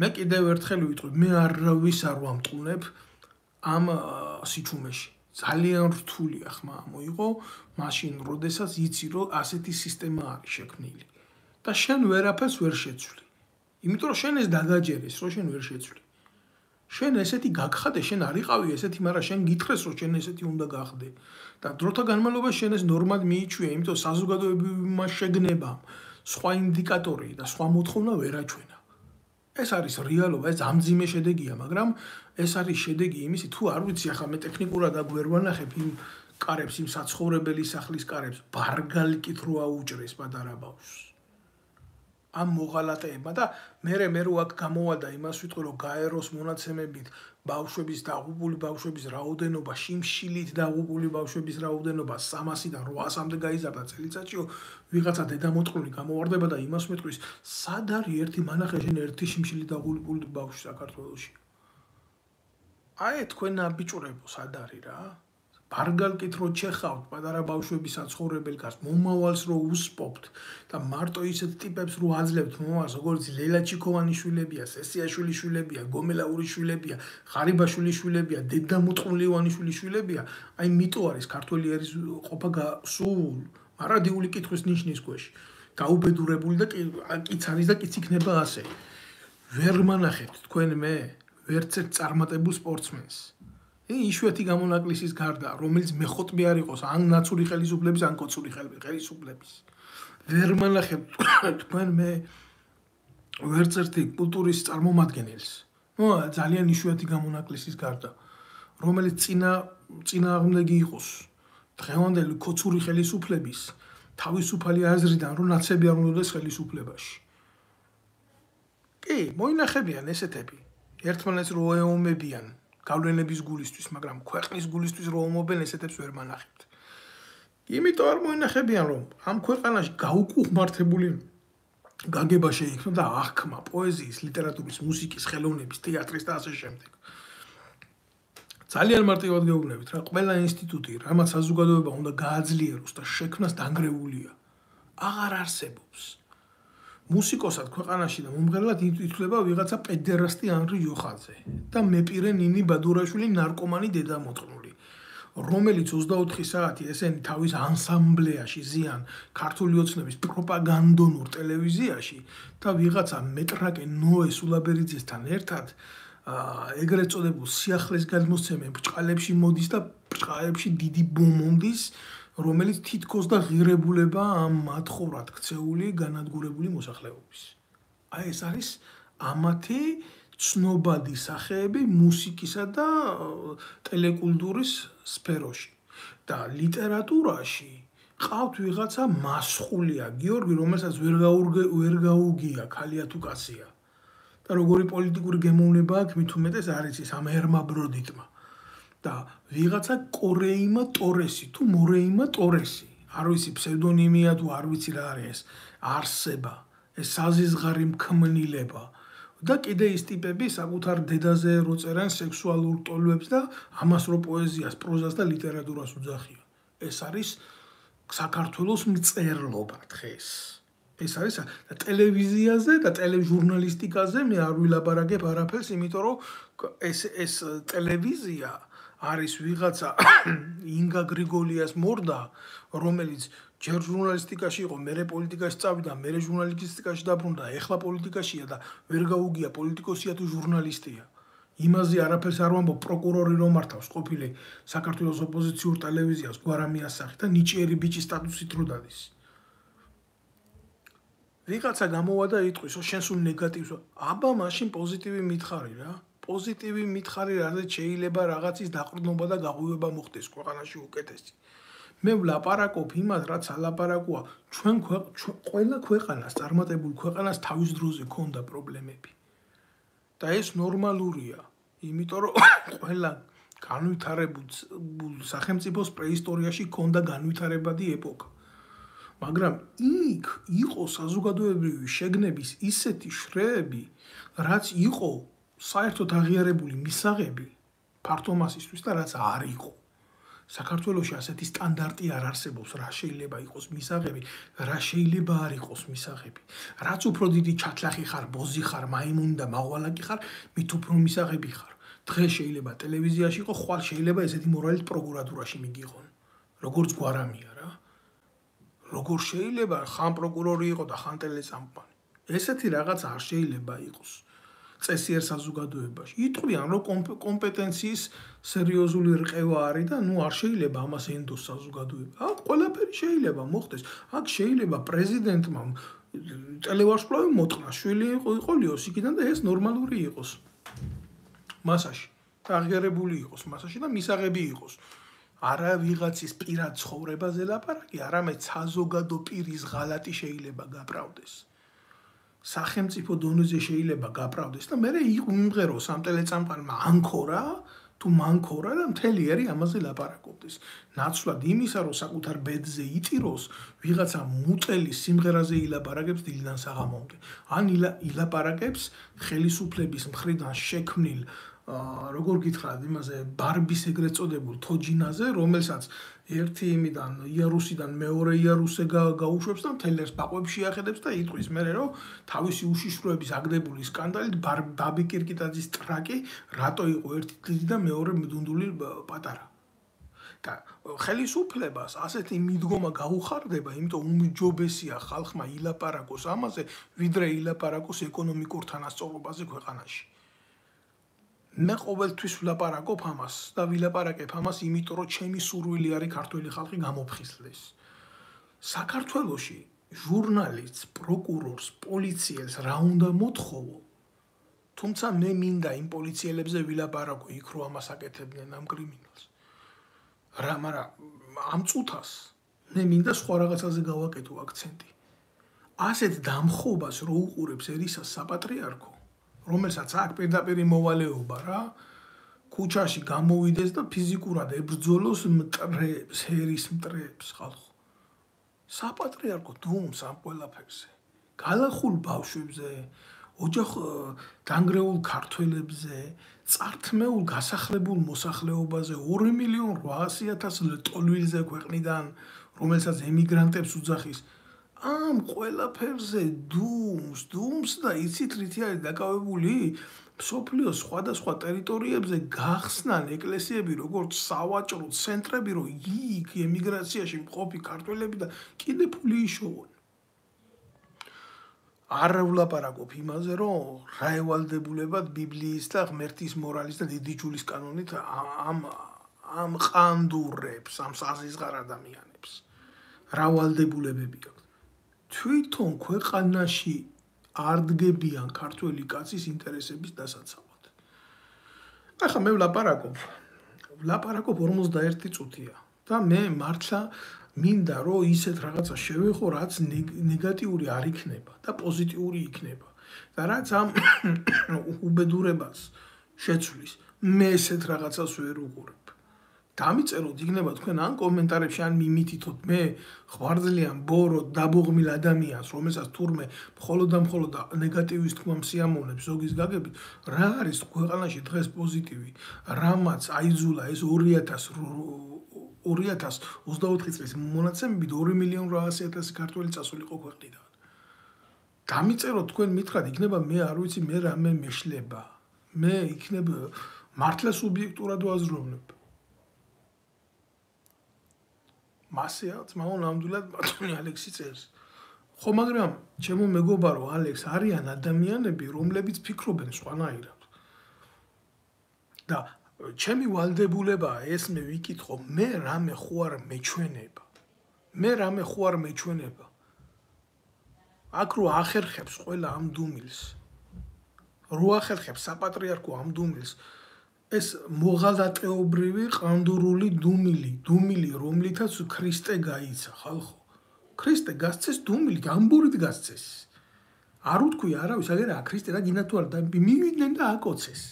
მე კიდევ ერთხელ ვიტყვი, მე არავის არ ვამტყუნებ ამ სიჩუმეში. ძალიან რთულია ხმა მოიყო, მაშინ როდესაც იცი, რომ ასეთი სისტემა არის შექმნილი. და შენ ვერაფერს ვერ შეცვლი. იმიტომ რომ შენ ეს დაგაჯერეს, რომ შენ ვერ შეცვლი. შენ ესეთი გაგხადე, შენ არ იყავი ესეთი, მაგრამ შენ გითხრეს, რომ შენ ესეთი უნდა გახდე. და დროთა განმავლობაში შენ ეს ნორმად მიიჩვია, იმიტომ საზოგადოებრივმა შეგნებამ სხვა ინდიკატორი და სხვა მოთხოვნა ვერ აჩვენა. ეს არის რეალობა, ეს ამძიმე შედეგია, მაგრამ ეს არის შედეგი იმისი, თუ არ ვიცი, ახლა მე ტექნიკურად აქ ვერ ვანახებ იმ კარებს, იმ საცხოვრებელი სახლის კარებს, ბარგალიკით რო აუჭრეს პატარა ბავშვს. ამ მოღალატეებმა და მე რო აქ გამოვალდა იმას ვიტყვი, რომ გაეროს მონაცემებით ბავშვების დაღუპული ბავშვების რაოდენობა, შიმშილით დაღუპული ბავშვების რაოდენობა 300-დან 800-მდე გაიზარდა წელიწადში, ვიღაცა დედამოწყლული გამოვარდება და იმას მეტყვის, სად არის ერთი მანახე შენ ერთი შიმშილით დაღუპული ბავშვი საქართველოში? აი თქვენ აბიჭურებო, სად არის რა? ბარგალკით რო ჩეხავთ პატარა ბავშვების საცხოვრებელ კარს, მომავალს რო უსპობთ და მარტო ისეთ ტიპებს რო აძლევთ მომავალს, როგორც ლელა ჩიქოვანიშვილებია, სესიაშვილის შვილებია, გომელაურის შვილებია, ღარიბაშვილის შვილებია, დედა მოწყვლივანიშვილის შვილებია, აი მიტო არის ქართველი ერის ყოფა სულ მარადიული კითხვის ნიშნის ქვეშ. გაუბედურებული და კიც არის და კიც იქნება ასე. ვერ მანახებთ თქვენ მე ვერც ერთ წარმატებულ სპორტსმენს. იშვიათი გამონაკლისის გარდა, რომელიც მეხოტბი არ იყოს, ან ნაცური ხელისუფლების, ან კოცური ხელისუფლების. ვერ მანახებთ თქვენ მე ვერც ერთი კულტურის წარმომადგენელს. ძალიან იშვიათი გამონაკლისის გარდა, რომელიც წინააღმდეგი იყოს დღევანდელი კოცური ხელისუფლების თავისუფალი აზრიდან, რომ ნაცები არ უნდადეს ხელისუფლებაში. კი, მოინახებიან ესეთები. ერთმანეთს რო ეომებიან გავლენების გულისთვის, მაგრამ ქვეყნის გულისთვის რო ომობენ, ესეთებს ვერ მანახებთ. იმიტომ არ მოინახებიან, რომ ამ ქვეყანაში გაუკუღმართებული გაგება შეიქმნა და აღქმა პოეზიის, ლიტერატურის, მუსიკის, ხელოვნების, თეატრის და ასე შემდეგ. ძალიან მარტივად გეუბნებით, რა ყველა ინსტიტუტი, რამაც საზოგადოება უნდა გააძლიეროს და შექმნას დანგრეულია. აღარ არსებობს. მუსიკოსად ქვეყანაში და მომღერლად ითვლება ვიღაცა პედერასტი ანრი იოხაძე და მეპირე ნინი ბადურაშვილი ნარკომანი დედამოწყნული, რომელიც 24 საათი ესენი თავის ანსამბლეაში ზიან ქართული ოცნების პროპაგანდონურ ტელევიზიაში და ვიღაცა მეტრაკე ნოე სულაბერიძესთან ერთად ეგრეთ წოდებულ სიახლეს გადმოსცემენ ბრჭყალებში მოდის და ბრჭყალებში დიდი ბომონდის, რომელიც თითქოს და ღირებულება ამ მათხოვრად ქცეული განადგურებული მოსახლეობის. აი ეს არის ამათი ცნობადი სახეები მუსიკისა და ტელეკულტურის სფეროში. და ლიტერატურაში ყავთ ვიღაცა მასხულია გიორგი, რომელსაც ვერ გაუგია ქალია თუ კაცია. და როგორი პოლიტიკური გემოვნება აქვს, მით უმეტეს არის ის ამ ერმა ბროდიტმა. და ვიღაცა კორეიმა ტორესი თუ მორეიმა ტორესი, არ ვიცი ფსევდონიმია თუ არ ვიცი რა არის, არსება, ეს საზიზღარი მქმნილება და კიდე ის ტიპები საკუთარ დედაზე რო წერენ სექსუალურ ტოლვებს და ამას რო პოეზიას, პროზას და ლიტერატურას უძახიან. ეს არის საქართველოს მწერლობა დღეს. ეს არის და ტელევიზიაზე და ტელეჟურნალისტიკაზე მე არ ვილაპარაკებ არაფერს, იმიტომ რომ ეს ტელევიზია არის ვიღაცა ინგა გრიგოლიას მორდა, რომელიც ჯერ ჟურნალისტიკაში იყო, მერე პოლიტიკაში წავიდა, მერე ჟურნალისტიკაში დაბრუნდა, ეხლა პოლიტიკაშია და ვერ გაუგია პოლიტიკოსია თუ ჟურნალისტია. იმაზე არაფერს არ ვამბობ, პროკურორი რომ მართავს ყოფილი საქართველოს ოპოზიციურ ტელევიზიას გვარამიას სახით და ნიჭიერი ბიჭის სტატუსით რო დადის. ვიღაცა გამოვა და იტყვის, შენ სულ ნეგატივს, აბა მაშინ პოზიტივი მითხარი რა. პოზიტივი მითხარი, რადგან შეიძლება რაღაცის დაყრდნობა და გაღვივება მოხდეს ქვეყანაში უკეთესი. მე ვლაპარაკობ იმას, რაც ალაპარაკოა, ჩვენ ყველა ქვეყანას, წარმატებულ ქვეყანას თავის დროზე ქონდა პრობლემები. და ეს ნორმალურია, იმიტომ რომ ყველა განვითარებულ სახელმწიფოს პრეისტორიაში ქონდა განვითარებადი ეპოქა. მაგრამ იქ იყო საზოგადოებრივი შეგნების ისეთი შრეები, რაც იყო საერთოდ აღიარებული მისაღები ფართო მასისთვის და რაც არ იყო. საქართველოში ასეთი სტანდარტი არ არსებობს, რა შეიძლება იყოს მისაღები, რა შეიძლება არ იყოს მისაღები. რაც უფრო დიდი ჩათლახი ხარ, ბოზი ხარ, მაიმუნი და მაღვალაკი ხარ, მით უფრო მისაღები ხარ. დღეს შეიძლება ტელევიზიაში იყო, ხვალ შეიძლება ესეთი მორალით პროკურატურაში მიგიღონ. როგორც გვარამია რა. როგორ შეიძლება ხან პროკურორი იყო და ხან ტელესამყარი. ესეთი რაღაც არ შეიძლება იყოს. წესიერ საზოგადოებაში. იტყვიან, რომ კომპეტენციის სერიოზული რყევა არის და ნუ არ შეიძლება ამას ენდოს საზოგადოება. აქ ყველაფერი შეიძლება მოხდეს. აქ შეიძლება პრეზიდენტმა ტელევარსკვლავი მოტყნა, შვილი იყოლიოს იქიდან და ეს ნორმალური იყოს. მასაში. აღიარებული იყოს მასაში და მისაღები იყოს. არა ვიღაცის პირად ცხოვრებაზე ლაპარაკი, არამედ საზოგადო პირის ღალატი შეიძლება გაправდეს. სახელმწიფო დონეზე შეიძლება გაправდეს და მე იმღეროს ამ ტელეწამყარმა ანქორა თუ მანქორა და მთელი ერი ამაზე ლაპარაკობდეს. ნაცვლად იმისა, რომ საკუთარ ბედზე იტიროს, ვიღაცა მუწელის სიმღერაზე ილაპარაკებს დილიდან საღამომდე. ან ილაპარაკებს ხელისუფლების მხრიდან შექმნილ როგორ გითხრათ იმაზე ბარბის ეგრეთ წოდებულ თოჯინაზე, რომელსაც ერთი იმიდან იარუსიდან მეორე იარუსზე გაუშვებს და მთელს ბაყვებში ახედებს და იტყვის მერე რომ თავისი უშიშროების აგდებული სკანდალით ბაბი კირკიტაძის ტრაკი რატო იყო ერთი დიდი და მეორე მდუნდული პატარა. და ხელისუფლებას ასეთი მიდგომა გაუხარდება, იმიტომ უმჯობესია ხალხმა ილაპარაკოს ამაზე, ვიდრე ილაპარაკოს ეკონომიკურ თანასწორობაზე ქვეყანაში. მე ყოველთვის ვლაპარაკობ ამას და ვილაპარაკებ ამას, იმიტომ რომ ჩემი სურვილი არის ქართველი ხალხი გამოფხიზლდეს. საქართველოში ჟურნალისტს, პროკურორს, პოლიციელს რა უნდა მოთხოვო? თუმცა მე მინდა იმ პოლიციელებზე ვილაპარაკო იქ რო ამას აკეთებდნენ ამ კრიმინალს. მაგრამ ამ წუთას მე მინდა სხვა რაღაცაზე გავაკეთო აქცენტი. ასეთ დამხობას რო უყურებს ერისას საპატრიარქო, რომელსაც აქვს პირდაპირ მოვალეობა რა, ქუჩაში გამოვიდეს და ფიზიკურად ებრძოლოს მტრებს, ჰერის მტრებს ხალხო. საპატრიარქო დუმს ამ ყველაფერზე. გალახულ ბავშვებზე, ოჯახ დანგრეულ ქართველებზე, წართმეულ გასახლებულ მოსახლეობაზე 2.800.000 ტოლვილზე ქვეყნიდან, რომელსაც ემიგრანტებს უძახის, ამ ყველაფერზე დუმს და იცით რითი არის დაკავებული? მსოფლიოს სხვადასხვა ტერიტორიებზე გახსნან ეკლესიები, როგორც სავაჭრო ცენტრები, რომ იქ ემიგრაციაში მყოფი ქართველები და კიდე ფული იშოვონ. არ ვლაპარაკობ იმაზე, რომ რა ევალდებულებად ბიბლიის და ღმერთის მორალის და დიდი ჯულის კანონით ამ ყანდურებს, ამ საზიზღარ ადამიანებს. რა ვალდებულებები აქვს? თვითონ ქვეყანაში არ დგებიან ქართველი კაცის ინტერესების დასაცავად. ახლა მე ვლაპარაკობ 41 წუთია და მე მართლა მინდა რომ ისეთ რაღაცა შევეხო, რაც ნეგატიური არ იქნება და პოზიტიური იქნება და რაც ამ უბედურებას შეცვლის. მე ესეთ რაღაცას ვერ უყურებ. დამიწეროთ იქნება თქვენ ან კომენტარებში ან მიმითითოთ მე ხვარძლიან ბოროტ დაბოღმილ ადამიანს, რომელსაც თურმე მხოლოდ და მხოლოდ ნეგატივის თქმა მსიამოვნებს ზოგის გაგებით, რა არის ქვეყანაში დღეს პოზიტივი, რამაც აიძულა ეს 2024 წლის მონაცემებით 2.800.000 ქართველი წასულიყო ქვეყნიდან. დამიწეროთ თქვენ მითხრათ იქნება მე არ ვიცი მე რამე მეშლება. მე იქნებ მართლა სუბიექტურად ვაზროვნებ. მასეა ძმაო ნამდვილად ბატონი ალექსი წერს. ხო, მაგრამ ჩემო მეგობარო ალექს არიან ადამიანები, რომლებიც ფიქრობენ სხვანაირად. და ჩემი ვალდებულებაა ეს მე ვიკითხო, მე რამე ხო არ მეჩვენება. აქ რო ახერხებს ყველა ამ დუმილს. რო ახერხებს საპატრიარქო ამ დუმილს, ეს მოღალატეობრივი ყანდურული დუმილი, რომლითაც ქრისტე გაიცა, ხალხო. ქრისტე გასცეს დუმილით, ამბურით გასცეს. არ უთქვი არავის, აგერა ქრისტე რა გინდა თუ არა და მივიდნენ და აკოცეს.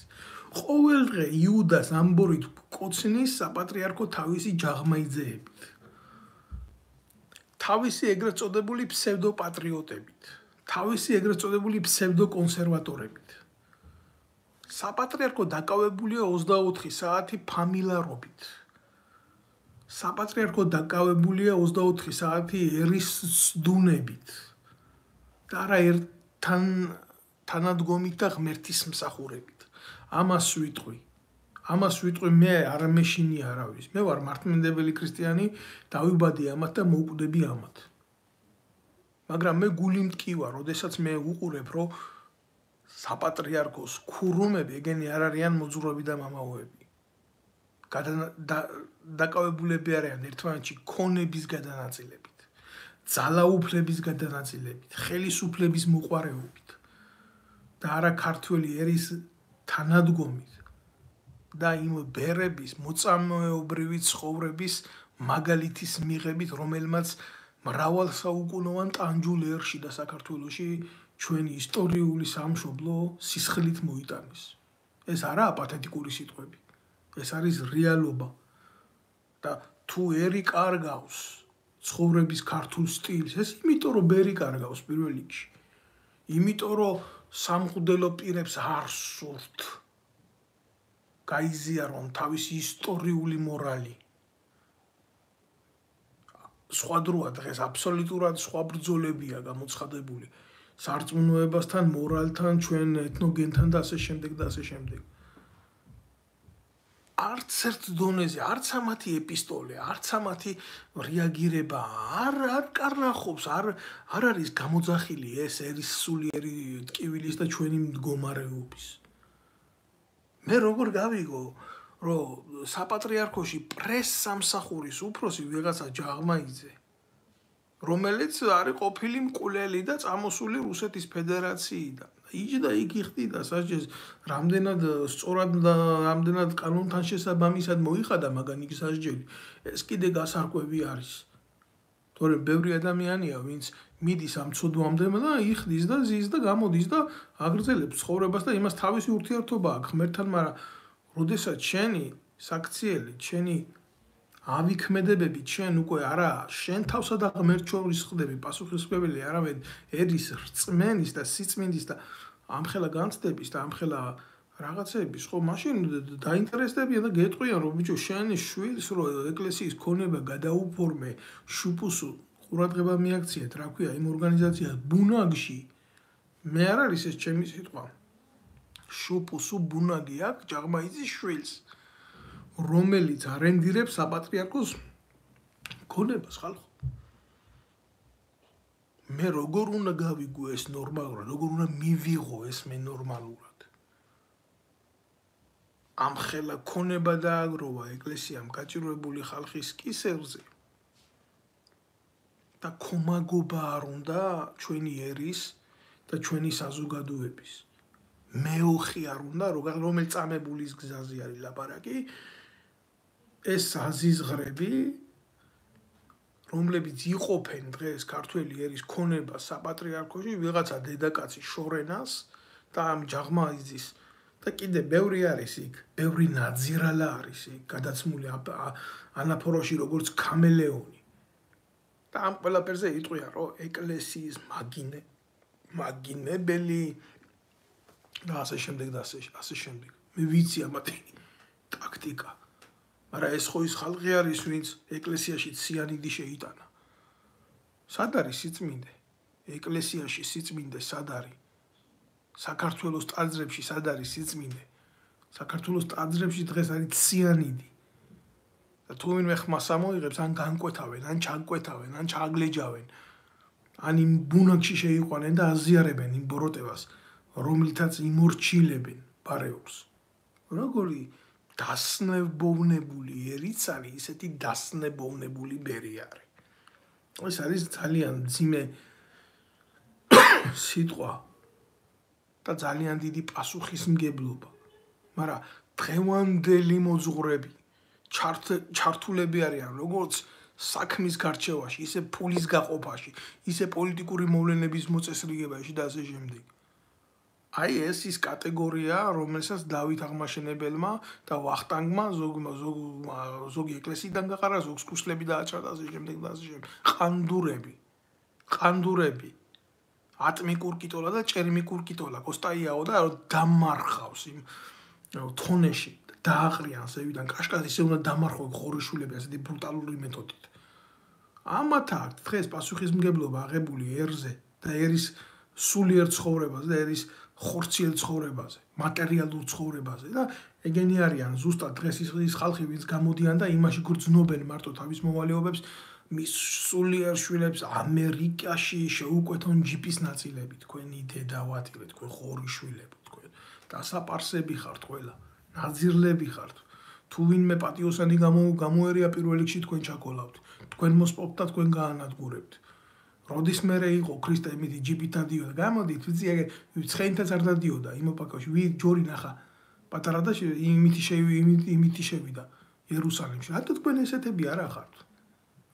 ყოველ დღე იუდას ამბურით კოცნის საპატრიარქო თავისი ჯაღმაიძეებით. თავისი ეგრეთ წოდებული ფსევდოპატრიოტებით, თავისი ეგრეთ წოდებული ფსევდოკონსერვატორებით. საპატრიარქო დაკავებულია 24 საათი ფამილარობით. საპატრიარქო დაკავებულია 24 საათი ერის სდუნებით. და არა თანადგომით და ღმერთის მსახურებით. ამას ვიტყვი მე არ მეშინი არავის. მე ვარ მართლმადიდებელი ქრისტიანი, დავიბადე ამათ და მოვკვდები ამათ. მაგრამ მე გული მტკივა, როდესაც მე უყურებ, რომ საპატრიარქოს ქურუმები ეგენი არ არიან მოძღვრები და მამაოები. დაკავებულები არიან ერთმანეთში ქონების გადანაწილებით, ძალაუფლების გადანაწილებით, ხელისუფლების მოყვარეობით და არა ქართველი ერის თანადგომით და იმ ბერების მოწამეობრივი ცხოვრების მაგალითის მიღებით, რომელმაც მრავალსაუკუნოვან ტანჯულ ერში და საქართველოში ჩვენი ისტორიული სამშობლო სისხლით მოიტანეს. ეს არაა პათეტიკური სიტყვები. ეს არის რეალობა. და თუ ერი კარგავს ცხოვრების ქართულ სტილს, ეს იმიტომ რომ ბერი კარგავს პირველ რიგში. იმიტომ რომ სამღვდელო პირებს არ სურთ. გაიზიარონ თავისი ისტორიული მორალი. სხვა დროა დღეს აბსოლუტურად სხვა ბრძოლებია გამოცხადებული სარწმუნოებასთან, მორალთან, ჩვენ ეთნოგენთან და ასე შემდეგ და ასე შემდეგ. არც ერთ დონეზე, არც ამათი ეპისტოლე, არც ამათი რეაგირება არ კარნახობს, არ არის გამოძახილი ეს ერის სულიერი ტკივილის და ჩვენი მდგომარეობის. მე როგორ გავიგო, რომ საპატრიარქოში პრეს-სამსახურის უფროსი ვიღაცა ჯაღმაიძე, რომელიც არის ყოფილი მკვლელი და წამოსული რუსეთის ფედერაციიდან. იჯდა იქ იხდიდა სასჯელს, რამდენად სწორად და რამდენად კანონთან შესაბამისად მოიხადა მაგან იქ სასჯელი. ეს კიდე გასარკვევი არის. თორემ ბევრი ადამიანია, ვინც მიდის ამ ცოდვამდე და იხდის და ზის და გამოდის და აგრძელებს ცხოვრებას და იმას თავისი ურთიერთობა აქვს ღმერთთან, მაგრამ როდესაც შენი საქციელი, შენი ავიქმედებები, შენ უკვე არა შენ თავსა და ღმერთ შორის ხდები პასუხისმგებელი, არამედ ერის რწმენის და სიწმინდის და ამხელა განცდების და ამხელა რაღაცების, ხო, მაშინ დაინტერესდებიან და გეტყვიან, რომ ბიჭო, შენი შვილს რო ეკლესიის ქონება გადაუფორმე შუპუსუ ყურადღება მიაქციეთ, რა ქვია, იმ ორგანიზაციას ბუნაგში. მე არ არის ეს ჩემი სიტყვა. შუპუსუ ბუნაგი აქვს ჯაღმაიძის შვილს, რომელიც არენდირებს საპატრიარქოს ქონებას ხალხო. მე როგორ უნდა გავიგო ეს ნორმალურად, როგორ უნდა მივიღო ეს მე ნორმალურად. ამხელა ქონება დააგროვა ეკლესიამ გაჭირვებული ხალხის კისერზე და ქომაგობა არ უნდა ჩვენი ერის და ჩვენი საზოგადოების. მეოხი არ უნდა, რომელიც წამებულის გზაზე არის ლაპარაკი, ეს აზიზღრები, რომლებიც იყოფენ დღეს ქართველი ერის ქონებას საპატრიარქოში, ვიღაცა დედაკაცი შორენას და ამ ჯაღმაიძის და კიდე ბევრი არის იქ, ბევრი ნაძირალა არის იქ, გადაცმული ანაფოროში როგორც ქამელეონი. და ამ ყველაფერზე იტყვიან, რომ ეკლესიის მაგინებელი და ასე შემდეგ და ასე შემდეგ. მე ვიცი ამათი ტაქტიკა. მაგრამ ეს ხო ის ხალხი არის, ვინც ეკლესიაში ციანიდი შეიტანა. სად არის სიწმინდე? ეკლესიაში სიწმინდე სად არის? საქართველოს ტაძრებში სად არის სიწმინდე? საქართველოს ტაძრებში დღეს არის ციანიდი. და თუ ვინმე ხმას ამოიღებს, ან განკვეთავენ, ან ჩაგკვეთავენ, ან ჩააგლეჯავენ, ან იმ ბუნაგში შეიყვანენ და აზიარებენ იმ ბოროტებას, რომლითაც იმორჩილებენ ბარეობს. როგორი დასნებოვნებული ერიც არის, ისეთი დასნებოვნებული ბერი არის. ეს არის ძალიან ძიმე სიტყვა და ძალიან დიდი პასუხისმგებლობა. მაგრამ დღევანდელი მოძღვრები ჩართულები არიან როგორც საქმის გარჩევაში, ისე ფულის გაყოფაში, ისე პოლიტიკური მოვლენების მოწესრიგებაში და ასე შემდეგ. აი ეს ის კატეგორია, რომელსაც დავით აღმაშენებელმა და ვახტანგმა ზოგი ეკლესიიდან გაყარა, ზოგს ქუსლები დააჭრა და ასე შემდეგ და ასე შემდეგ. ყანდურები. ატმიკურ კიტოლა და ჭერმიკურ კიტოლა, კოსტაიაო და დამარხავს იმ თონეში, დააყრიან ზევიდან, კაშკას ისე უნდა დამარხო ხორიშულები ასეთი ბრუტალური მეთოდით. ამათ აქვს დღეს პასუხისმგებლობა აღებული ერზე და ერის სულიერ ცხოვრებაზე და ერის ხორციელ ცხოვრებაზე, მატერიალურ ცხოვრებაზე და ეგენი არიან ზუსტად დღეს ის ხალხი, ვინც გამოდიან და იმაში გრძნობენ მარტო თავის მოვალეობებს, მის სულიერ შვილებს ამერიკაში შეუკვეთონ ჯიპის ნაწილები, თქვენი დედავატირე, თქვენ ხორიშვილები, თქვენ დასაპარსები ხართ ყველა, ნაძირლები ხართ. თუ ვინმე პატიოსანი გამოერია პირველ რიგში თქვენ ჩაკოლავთ, თქვენ მოსპობთ და თქვენ გაანადგურებთ. როდის მერე იყო ქრისტე იმითი ჯიპით დადიოდა, გამოდით, ვიცი ეგ ცხენითაც არ დადიოდა იმ ოპაკაში, ჯორი ნახა პატარა და იმითი შევიდა იერუსალიმში. რატო თქვენ ესეთები არა ხართ?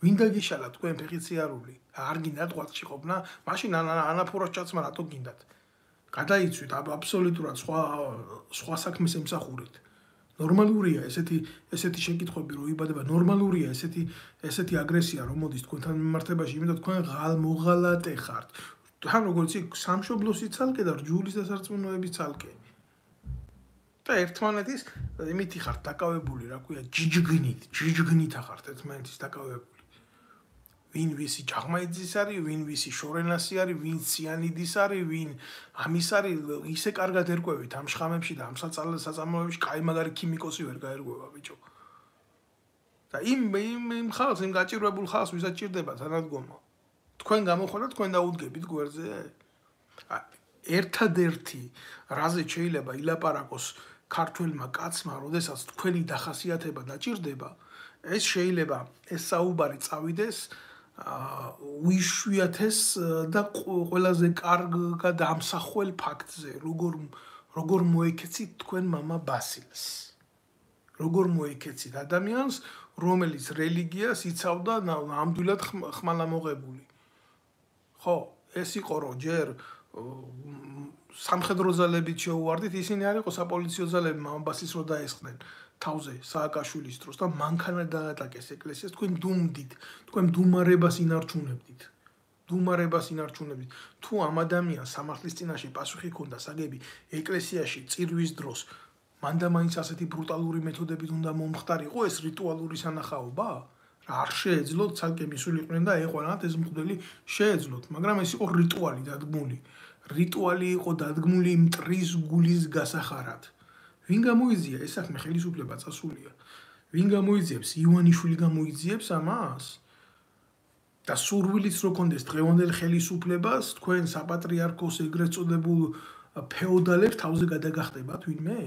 ვინ დაგიშალა თქვენ ფეხიციარული? არ გინდათ ყვაცხში ყოფნა? მაშინ ანაფოროს ჩაცმა რატო გინდათ? გადაიცვით აბსოლუტურად სხვა საქმეს ემსახურეთ. ნორმალურია ესეთი შეკითხვები რო იბადება, ნორმალურია ესეთი აგრესია რომ მოდის თქვენთან მიმართებაში, იმიტომ თქვენ მოღალატე ხართ. თან როგორც იქ სამშობლოსი ცალკე და რჯულის დასარწმუნოების ცალკე. და ერთმანეთის იმითი ხართ დაკავებული, რა ქვია, ჯიჯგნით ახართ ერთმანეთის დაკავებული. ვინ ვისი ჭაღმაიძის არის, ვინ ვისი შორენასი არის, ვინ სიანიდის არის, ვინ ამის არის, ისე კარგად ერკვევით ამ შხამებში და ამ საწარმოებში, კაი მაგარი ქიმიკოსი ვერ გაერკვევა ბიჭო. და იმ ხალხს, იმ გაჭირვებულ ხალხს ვისაც ჭირდება თანადგომა. თქვენ გამოხვალთ, თქვენ დაუდგებით გვერდზე? ერთადერთი რაზე შეიძლება ილაპარაკოს ქართველმა კაცმა, როდესაც თქვენი დახასიათება დაჭირდება, ეს შეიძლება ეს საუბარი წავიდეს უიშვიათეს და ყველაზე კარგად ამსახველ ფაქტზე, როგორ მოეკეცით თქვენ მამა ბასილს. როგორ მოეკეცით ადამიანს, რომელიც რელიგიას იცავდა ნამდვილად ხმალამოღებული. ხო, ეს იყო რომ ჯერ სამხედრო ძალებით შეუვარდით, ისინი არ იყო საპოლიციო ძალები მამა ბასილს რო დაესხნენ თავზე სააკაშვილის დროს და მანქანა დაატაკეს ეკლესიას, თქვენ დუმდით, თქვენ დუმარებას ინარჩუნებდით. თუ ამ ადამიანს სამართლის წინაშე პასუხი ჰქონდა საგები ეკლესიაში წირვის დროს, მან და მაინც ასეთი ბრუტალური მეთოდებით უნდა მომხდარიყო ეს რიტუალური სანახაობა? არ შეეძლოთ ცალკე მისულიყვნენ და ეყოლათ ეს მღვდელი შეეძლოთ, მაგრამ ეს იყო რიტუალი დადგმული. რიტუალი იყო დადგმული მტრის გულის გასახარად. ვინ გამოიძია ეს საქმე ხელისუფლება წასულია? ვინ გამოიძიებს? ივანიშვილი გამოიძიებს ამას? და სურვილიც რო კონდეს დღევანდელ ხელისუფლებას, თქვენ საპატრიარქოს ეგრეთ წოდებულ ფეოდალებს თავზე გადაგახტებათ ვინმე?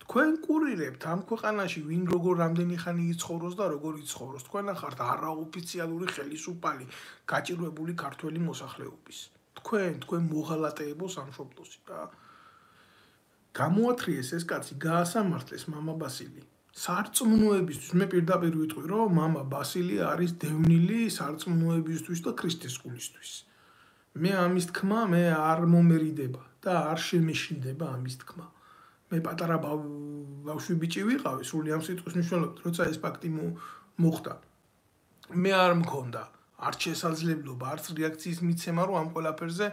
თქვენ კურირებთ ამ ქვეყანაში ვინ როგორ რამდენი ხანი იცხოვროს და როგორ იცხოვროს. თქვენ ახართ არაოფიციალური ხელისუფალი გაჭირვებული ქართველი მოსახლეობის. თქვენ მოღალატეებო სამშობლოსი და გამოათრიეს ეს კაცი, გაასამართლეს მამა ბასილი. სარწმუნოებისთვის მე პირდაპირ ვიტყვი, რომ მამა ბასილი არის დევნილი სარწმუნოებისთვის და ქრისტესკულისთვის. მე ამის თქმა მე არ მომერიდება და არ შემეშინდება ამის თქმა. მე პატარა ბავშვი ბიჭი ვიყავი, სული ამ სიტყვის მნიშვნელობით, როცა ეს ფაქტი მოხდა. მე არ მქონდა არც შესაძლებლობა, არც რეაქციის მიცემა, რომ ამ ყველაფერზე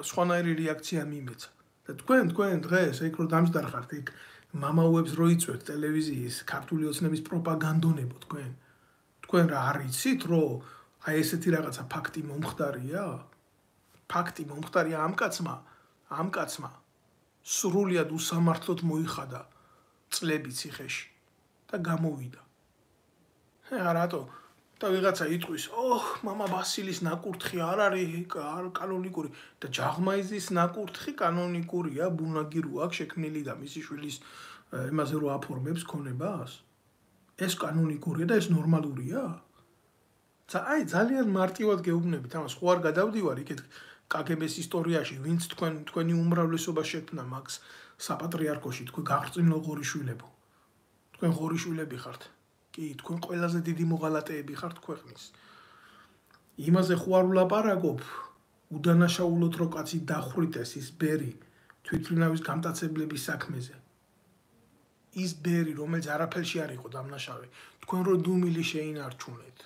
სხვანაირი რეაქცია მიმეცა. და თქვენ დღეს ეგ რო დამჯდარხართ, იქ მამაუებს რო იწვევთ ტელევიზიის ქართული ოცნების პროპაგანდონებო თქვენ რა არიცით, რომ აი ესეთი რაღაცა ფაქტი მომხდარია? ფაქტი მომხდარია ამ კაცმა სრულიად უსამართლოდ მოიხადა წლები ციხეში და გამოვიდა. რატო? და ვიღაცა იტყვის, მამა ბასილის ნაკურთხი არ არის კანონიკური და ჯაღმაიზის ნაკურთხი კანონიკურია, ბუნაგირო აქვს შექმნილი და მისი შვილის იმაზე რო აფორმებს ქონებას? ეს კანონიკურია და ეს ნორმალურია? აი ძალიან მარტივად გეუბნებით ამას, ხო არ გადავდივარ იქეთ კგბ-ს ისტორიაში, ვინც თქვენი უმრავლესობა შექმნა მაგს საპატრიარქოში, თქვენ გახრწნილ ღორიშვილებო. თქვენ ღორიშვილები ხართ. კი, თქვენ ყველაზე დიდი მოღალატეები ხართ ქვეყნის. იმაზე ხო არ ვლაპარაკობ, უდანაშაულოდ რო კაცი დახვრიტეს ის ბერი თვითმფრინავის გამტაცებლების საქმეზე. ის ბერი, რომელიც არაფერში არ იყო დამნაშავე, თქვენ რო დუმილი შეინარჩუნეთ.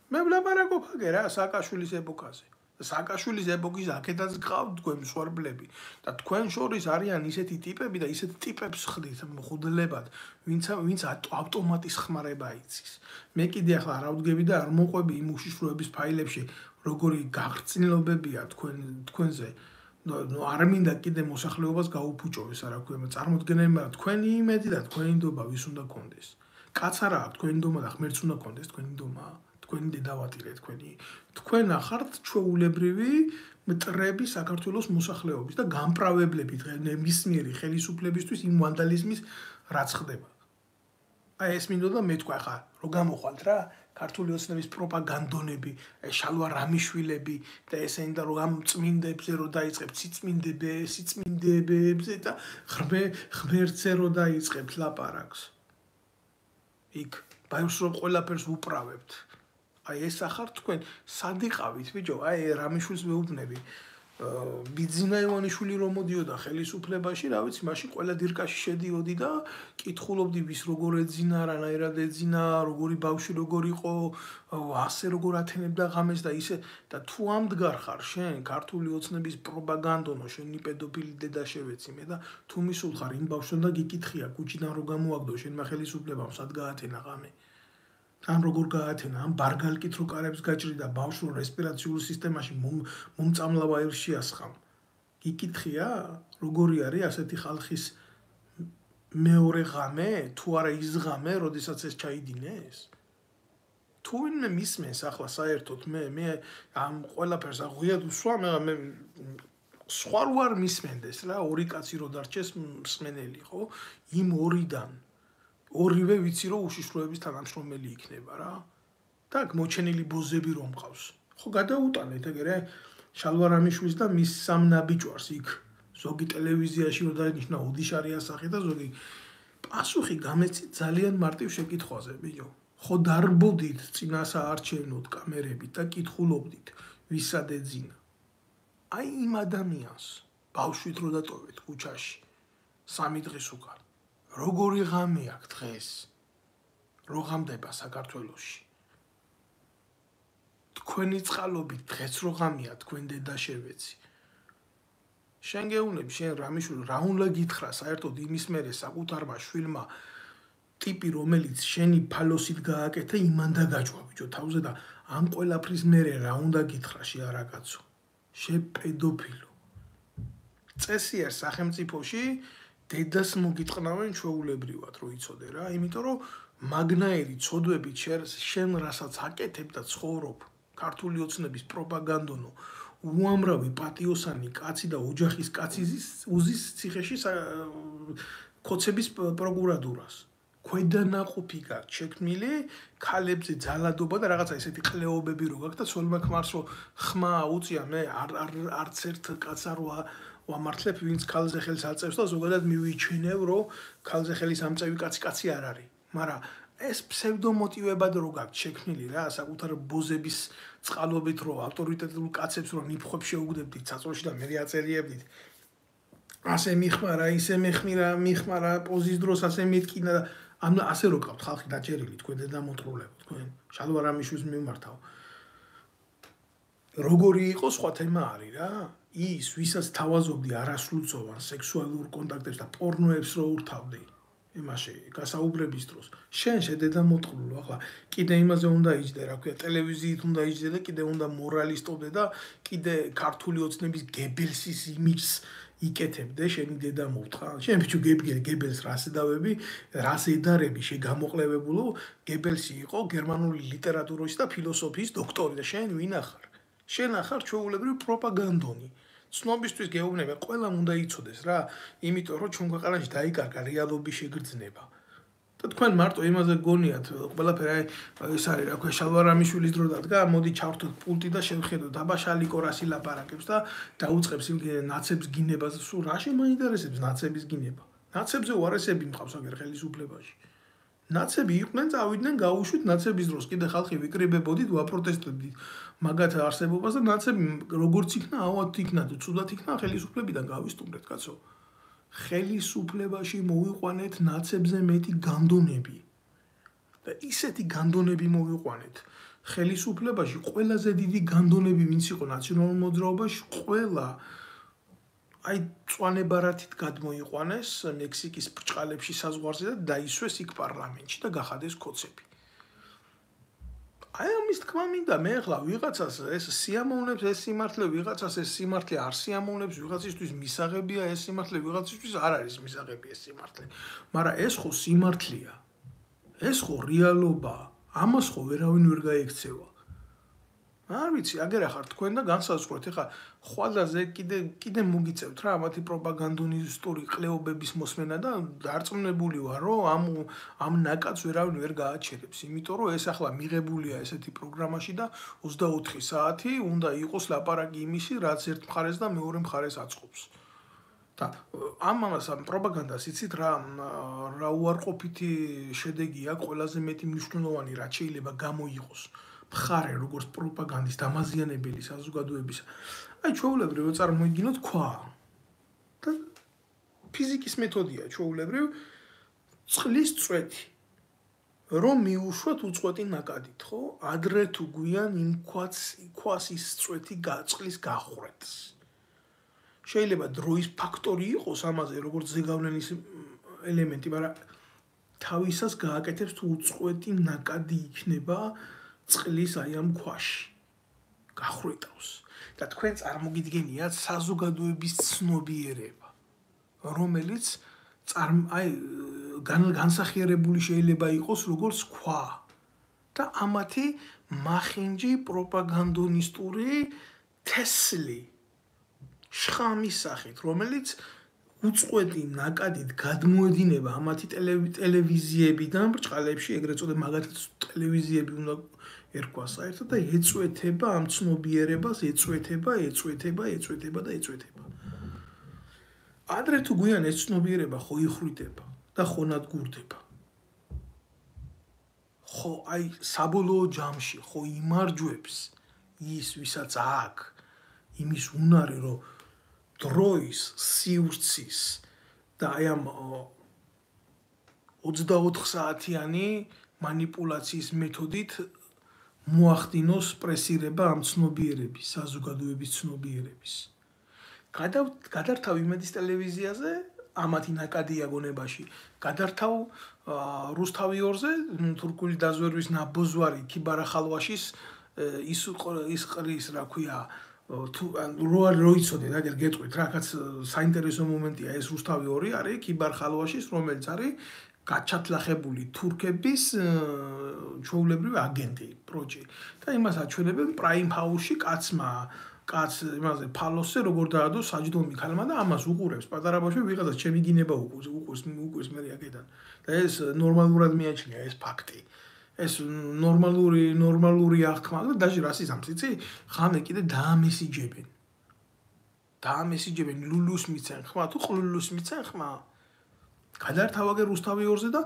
მე ვლაპარაკობ აგერ სააკაშვილის ეპოქაზე. სააკაშვილის ეპოქის აქედაც გყავთ თქვენ მსხვერპლები და თქვენ შორის არიან ისეთი ტიპები და ისეთ ტიპებს ხდით მღვდლებად, ვინც ავტომატის ხმარება იცის. მე კიდე ახლა არ ავდგები და არ მოყვები იმ უშიშროების ფაილებში, როგორი გახრწნილობებია თქვენზე. არ მინდა კიდე მოსახლეობას გაუფუჭოვეს, არა ქვია, წარმოდგენები, თქვენი იმედი და თქვენი ნდობა ვის უნდა კონდეს. კაც არა აქვს თქვენი ნდობა და ღმერთს უნდა კონდეს თქვენი ნდობა. თქვენი დედავატირე თქვენ ახართ ჩვეულებრივი მტრები საქართველოს მოსახლეობის და გამправებლები ნებისმიერი ხელისუფლებისთვის იმ ვანდალიზმის რაც ხდება. აი ეს მინდოდა მე თქვა ხა რო გამოხვალთ რა ქართული ოცნების პროპაგანდონები, შალვა რამიშვილები და ესენი და რომ ამ წმინდებზე რო დაიწყებთ სიწმინდებებზე და ღმერთზე რო დაიწყებთ ლაპარაკს. იქ ბაიოს რო ყველაფერს უправებთ. აი ეს ახარ თქვენ სად იყავით ბიჭო? აი რამიშვილს მეუბნები. ბიძინა ივანიშვილი რომ მოდიოდა ხელისუფლებაში, რა ვიცი, მაშინ ყველა დირკაში შედიოდი და კითხულობდი ვის როგორ ეძინა, რანაირად ეძინა, როგორი ბავშვი როგორ იყო, ასე როგორ ათენებდა ღამეს და ისე და თუ ამდგარ ხარ შენ ქართული ოცნების პროპაგანდონო, შენი პედოფილი დედა შევეციმე და თუ მისულ ხარ იმ ბავშვთან და გიკითხია კუჩიდან რო გამოაგდო შენმა ხელისუფლებამ სად გაათენა ღამე. ან როგორ გაათენა, ან ბარგალკით რო კარებს გაჭრიდა ბავშვს რო რესპირაციული სისტემაში მომწამლავ აირში ასხამ. გიკითხია, როგორი არის ასეთი ხალხის მეორე ღამე, თუ არა ის ღამე, როდესაც ეს ჩაიდინეს? თუ ვინმე მისმენს ახლა საერთოდ მე ამ ყველაფერს აღვიად უსვამ, მე სხვა არ მისმენდეს რა, ორი კაცი რო დარჩეს მსმენელი, ხო? იმ ორიდან ორივე ვიცი რომ უშიშროების თანამშრომელი იქნება რა. Так, მოჩენილი ბოზები რომ მყავს. ხო გადაუტანეთ ეგრე შალვარამიშვილს და მის სამ ნაბიჯვარს იქ ზოგი ტელევიზიაში რო დაინიშნა უდიშარი ასახი და ზოგი პასუხი გამეცით ძალიან მარტივ შეკითხვაზე, ბიჭო. ხო დარბოდით წინასაარჩევნოდ კამერებით და კითხულობდით ვისად ეძინა. აი იმ ადამიანს ბავშვით რო დატოვეთ ქუჩაში 3 დღის უკან. როგორი ღამე აქვს დღეს? რო ღამდება საქართველოში. თქვენი წყალობით დღეს რო ღამეა თქვენ დედა შევეცი. შენ გეუბნები შენ რამიშვილი რა უნდა გითხრა საერთოდ იმის მერე საკუთარმა შვილმა ტიპი რომელიც შენი ფალოსით გააკეთა იმანდა გაჯვა ბიჭო თავზე და ამ ყველაფრის მერე რა უნდა გითხრა შეარაკაცო. შე პედოფილო. წესია სახელმწიფოში დედას მოგიტყნავენ ჩვეულებრივად რო იცოდე რა, იმიტომ რომ მაგნაირი ცოდვებით შენ რასაც აკეთებ და ცხოვრობ ქართული ოცნების პროპაგანდონო უამრავი პატიოსანი კაცი და ოჯახის კაცი უზის ციხეში ქოცების პროკურატურას. ქვედანაყოფი გაქვს შექმნილი, ქალებზე ძალადობა და რაღაცა ესეთი ყლეობები რო გაქვს და ცოლმა ქმარს რო ხმა უწია მე არც ერთ კაცს არ ვამართლებ ვინც ქალზე ხელს აწევს და ზოგადად მივიჩვენებ რომ ქალზე ხელის ამწევი კაცი არ არის. მაგრამ ეს ფსევდომოტივებად რო გაქვს შექმნილი რა, საკუთარ ბოზების წყალობით რო ავტორიტეტულ კაცებს რო ნიფხებს შეუგდებდით საწოლში და მე აწერიებდით. ასე მიხმარა, ისე მიხმარა, პოზის დროს ასე მეტკინა და ასე რო ყავთ ხალხი დაჭერილი თქვენ დედამოწრულებო თქვენ შალვარამიშვილს მიმართავ. როგორი იყო სხვა თემა არის რა. ის ვისაც თავაზობდი არასრულწლოვან სექსუალურ კონტაქტებს და პორნოებს რო ურთავდი იმაში გასაუბრების დროს შენ შედედამოწრულო ახლა კიდე იმაზე უნდა იჯდე რა ქვია ტელევიზიით უნდა იჯდე და კიდე უნდა მორალისტობდე და კიდე ქართული ოცნების გებელსის იმიჯს იკეთებდე შენი დედა მოვთხა შენ ბიჭო გებელს რას ედავები რას ედარები შეგამოყლებებულო გებელსი იყო გერმანული ლიტერატურის და ფილოსოფიის დოქტორი და შენ ვინ ახარ შენ ახარ ჩვეულებრივი პროპაგანდონი ცნობისთვის გეუბნები ყველამ უნდა იცოდეს რა იმიტომ რომ ჩვენ ქვეყანაში დაიკარგა რეალობის შეგრძნება და თქვენ მარტო იმაზე გონიათ ყველაფერი ეს არის რა ქვია შალვარამიშვილის დრო დადგა მოდი ჩავრთოთ პულტი და შევხედოთ აბა შალიკო რას ილაპარაკებს და დაუწყებს იმ ნაცებს გინებას სულ რა შემაინტერესებს ნაცების გინება ნაცებზე უარესები მყავს აგერ ხელისუფლებაში ნაცები იყვნენ წავიდნენ გაუშვით ნაცების დროს კიდე ხალხი ვიკრიბებოდით ვაპროტესტებდით მაგათ არსებობას და ნაცები როგორც იქნა ავად იქნა თუ ცუდად იქნა ხელისუფლებიდან გავისტუმრეთ კაცო ხელისუფლებაში მოვიყვანეთ ნაცებზე მეტი განდონები და ისეთი განდონები მოვიყვანეთ ხელისუფლებაში ყველაზე დიდი განდონები ვინც იყო ნაციონალურ მოძრაობაში ყველა აი წვანებარათით გადმოიყვანეს მექსიკის ბრჭყალებში საზღვარზე და დაისვეს იქ პარლამენტში და გახადეს ქოცები აი ამის თქმა მინდა მე ახლა ვიღაცას ეს სიამოვნებს ეს სიმართლე ვიღაცას ეს სიმართლე არ სიამოვნებს ვიღაცისთვის მისაღებია ეს სიმართლე ვიღაცისთვის არ არის მისაღები ეს სიმართლე მაგრამ ეს ხო სიმართლეა ეს ხო რეალობაა ამას ხო ვერავინ ვერ გაიქცევა არ ვიცი აგერ ახარ თქვენ და განსაზღვრეთ ეხა ხვალაზე კიდე მოგიწევთ რა ამათი პროპაგანდონისტური ყლეობების მოსმენა და დარწმუნებული ვარ რომ ამ ნაკადს ვერავინ ვერ გააჩერებს იმიტომ რომ ეს ახლა მიღებულია ესეთი პროგრამაში და 24 საათი უნდა იყოს ლაპარაკი იმისი რაც ერთ მხარეს და მეორე მხარეს აწყობს და ამას პროპაგანდას იცით რა უარყოფითი შედეგი აქვს ყველაზე მეტი მნიშვნელოვანი რაც შეიძლება გამოიღოს მხარე როგორც პროპაგანდის დამაზიანებელი საზოგადოებისა აი ჩვეულებრივ წარმოიდგინოთ ქვა. და ფიზიკის მეთოდია ჩვეულებრივ წყლის წვეთი. რომ მიუშვათ უწყვეტი ნაკადით, ხო? ადრე თუ გვიან იმ ქვას ის წვეთი წყლის გახვრეთს. შეიძლება დროის ფაქტორი იყოს ამაზე, როგორც ზეგავლენის ელემენტი, მაგრამ თავისას გააკეთებს თუ უწყვეტი ნაკადი იქნება წყლის აი ამ ქვაში. გახვრეთავს. და თქვენ წარმოგიდგენიათ საზოგადოების ცნობიერება, რომელიც განსახიერებული შეიძლება იყოს როგორც ქვა და ამათი მახინჯი პროპაგანდონისტური თესლი შხამის სახით, რომელიც უწყვეტი ნაკადით გადმოედინება ამათი ტელევიზიებიდან ბრჭყალებში, ეგრეთ წოდებული მაგათაც ტელევიზიები უნდა ერქვა საერთოდ და ეწვეთება ამ ცნობიერებას, ეწვეთება და ეწვეთება. ადრე თუ გვიან ეს ცნობიერება ხო იხვრიტება და ხო ნადგურდება. ხო აი საბოლოო ჯამში ხო იმარჯვებს ის ვისაც აქვს იმის უნარი რომ დროის სივრცის და აი ამ 24 საათიანი манипуляციის მეთოდით მოახდინოს პრესირება ამ ცნობიერების, საზოგადოების ცნობიერების. გადართავ იმედის ტელევიზიაზე, ამათი ნაკადია გონებაში. გადართავ რუსთავი 2-ზე, თურქული დაზვერვის ნაბოძვარი ქიბარახალვაშის ის ყრის, რა ქვია, თუ რო იცოდეთ, აგერ გეტყვით, რაკაც საინტერესო მომენტია, ეს რუსთავი 2 არის ქიბარახალვაშის, რომელიც არის გაჩათლახებული თურქების ჩვეულებრივი აგენტი, პროჭი. და იმას აჩვენებენ პრაიმ ჰაუსში კაც იმაზე ფალოსზე როგორ დაადო საჯდომი ქალმა და ამას უყურებს პატარა ბავშვი ვიღაცას ჩემი გინება უყურს მე აქედან. და ეს ნორმალურად მიაჩნია ეს ფაქტი. ეს ნორმალური აღქმა და დაჟე რას იზამს იცი? ხანე კიდე დაამესიჯებენ ლულუს მიცენ ხმა თუ ყლულუს მიცენ ხმა. გადართავაგე რუსთავი 2-ზე და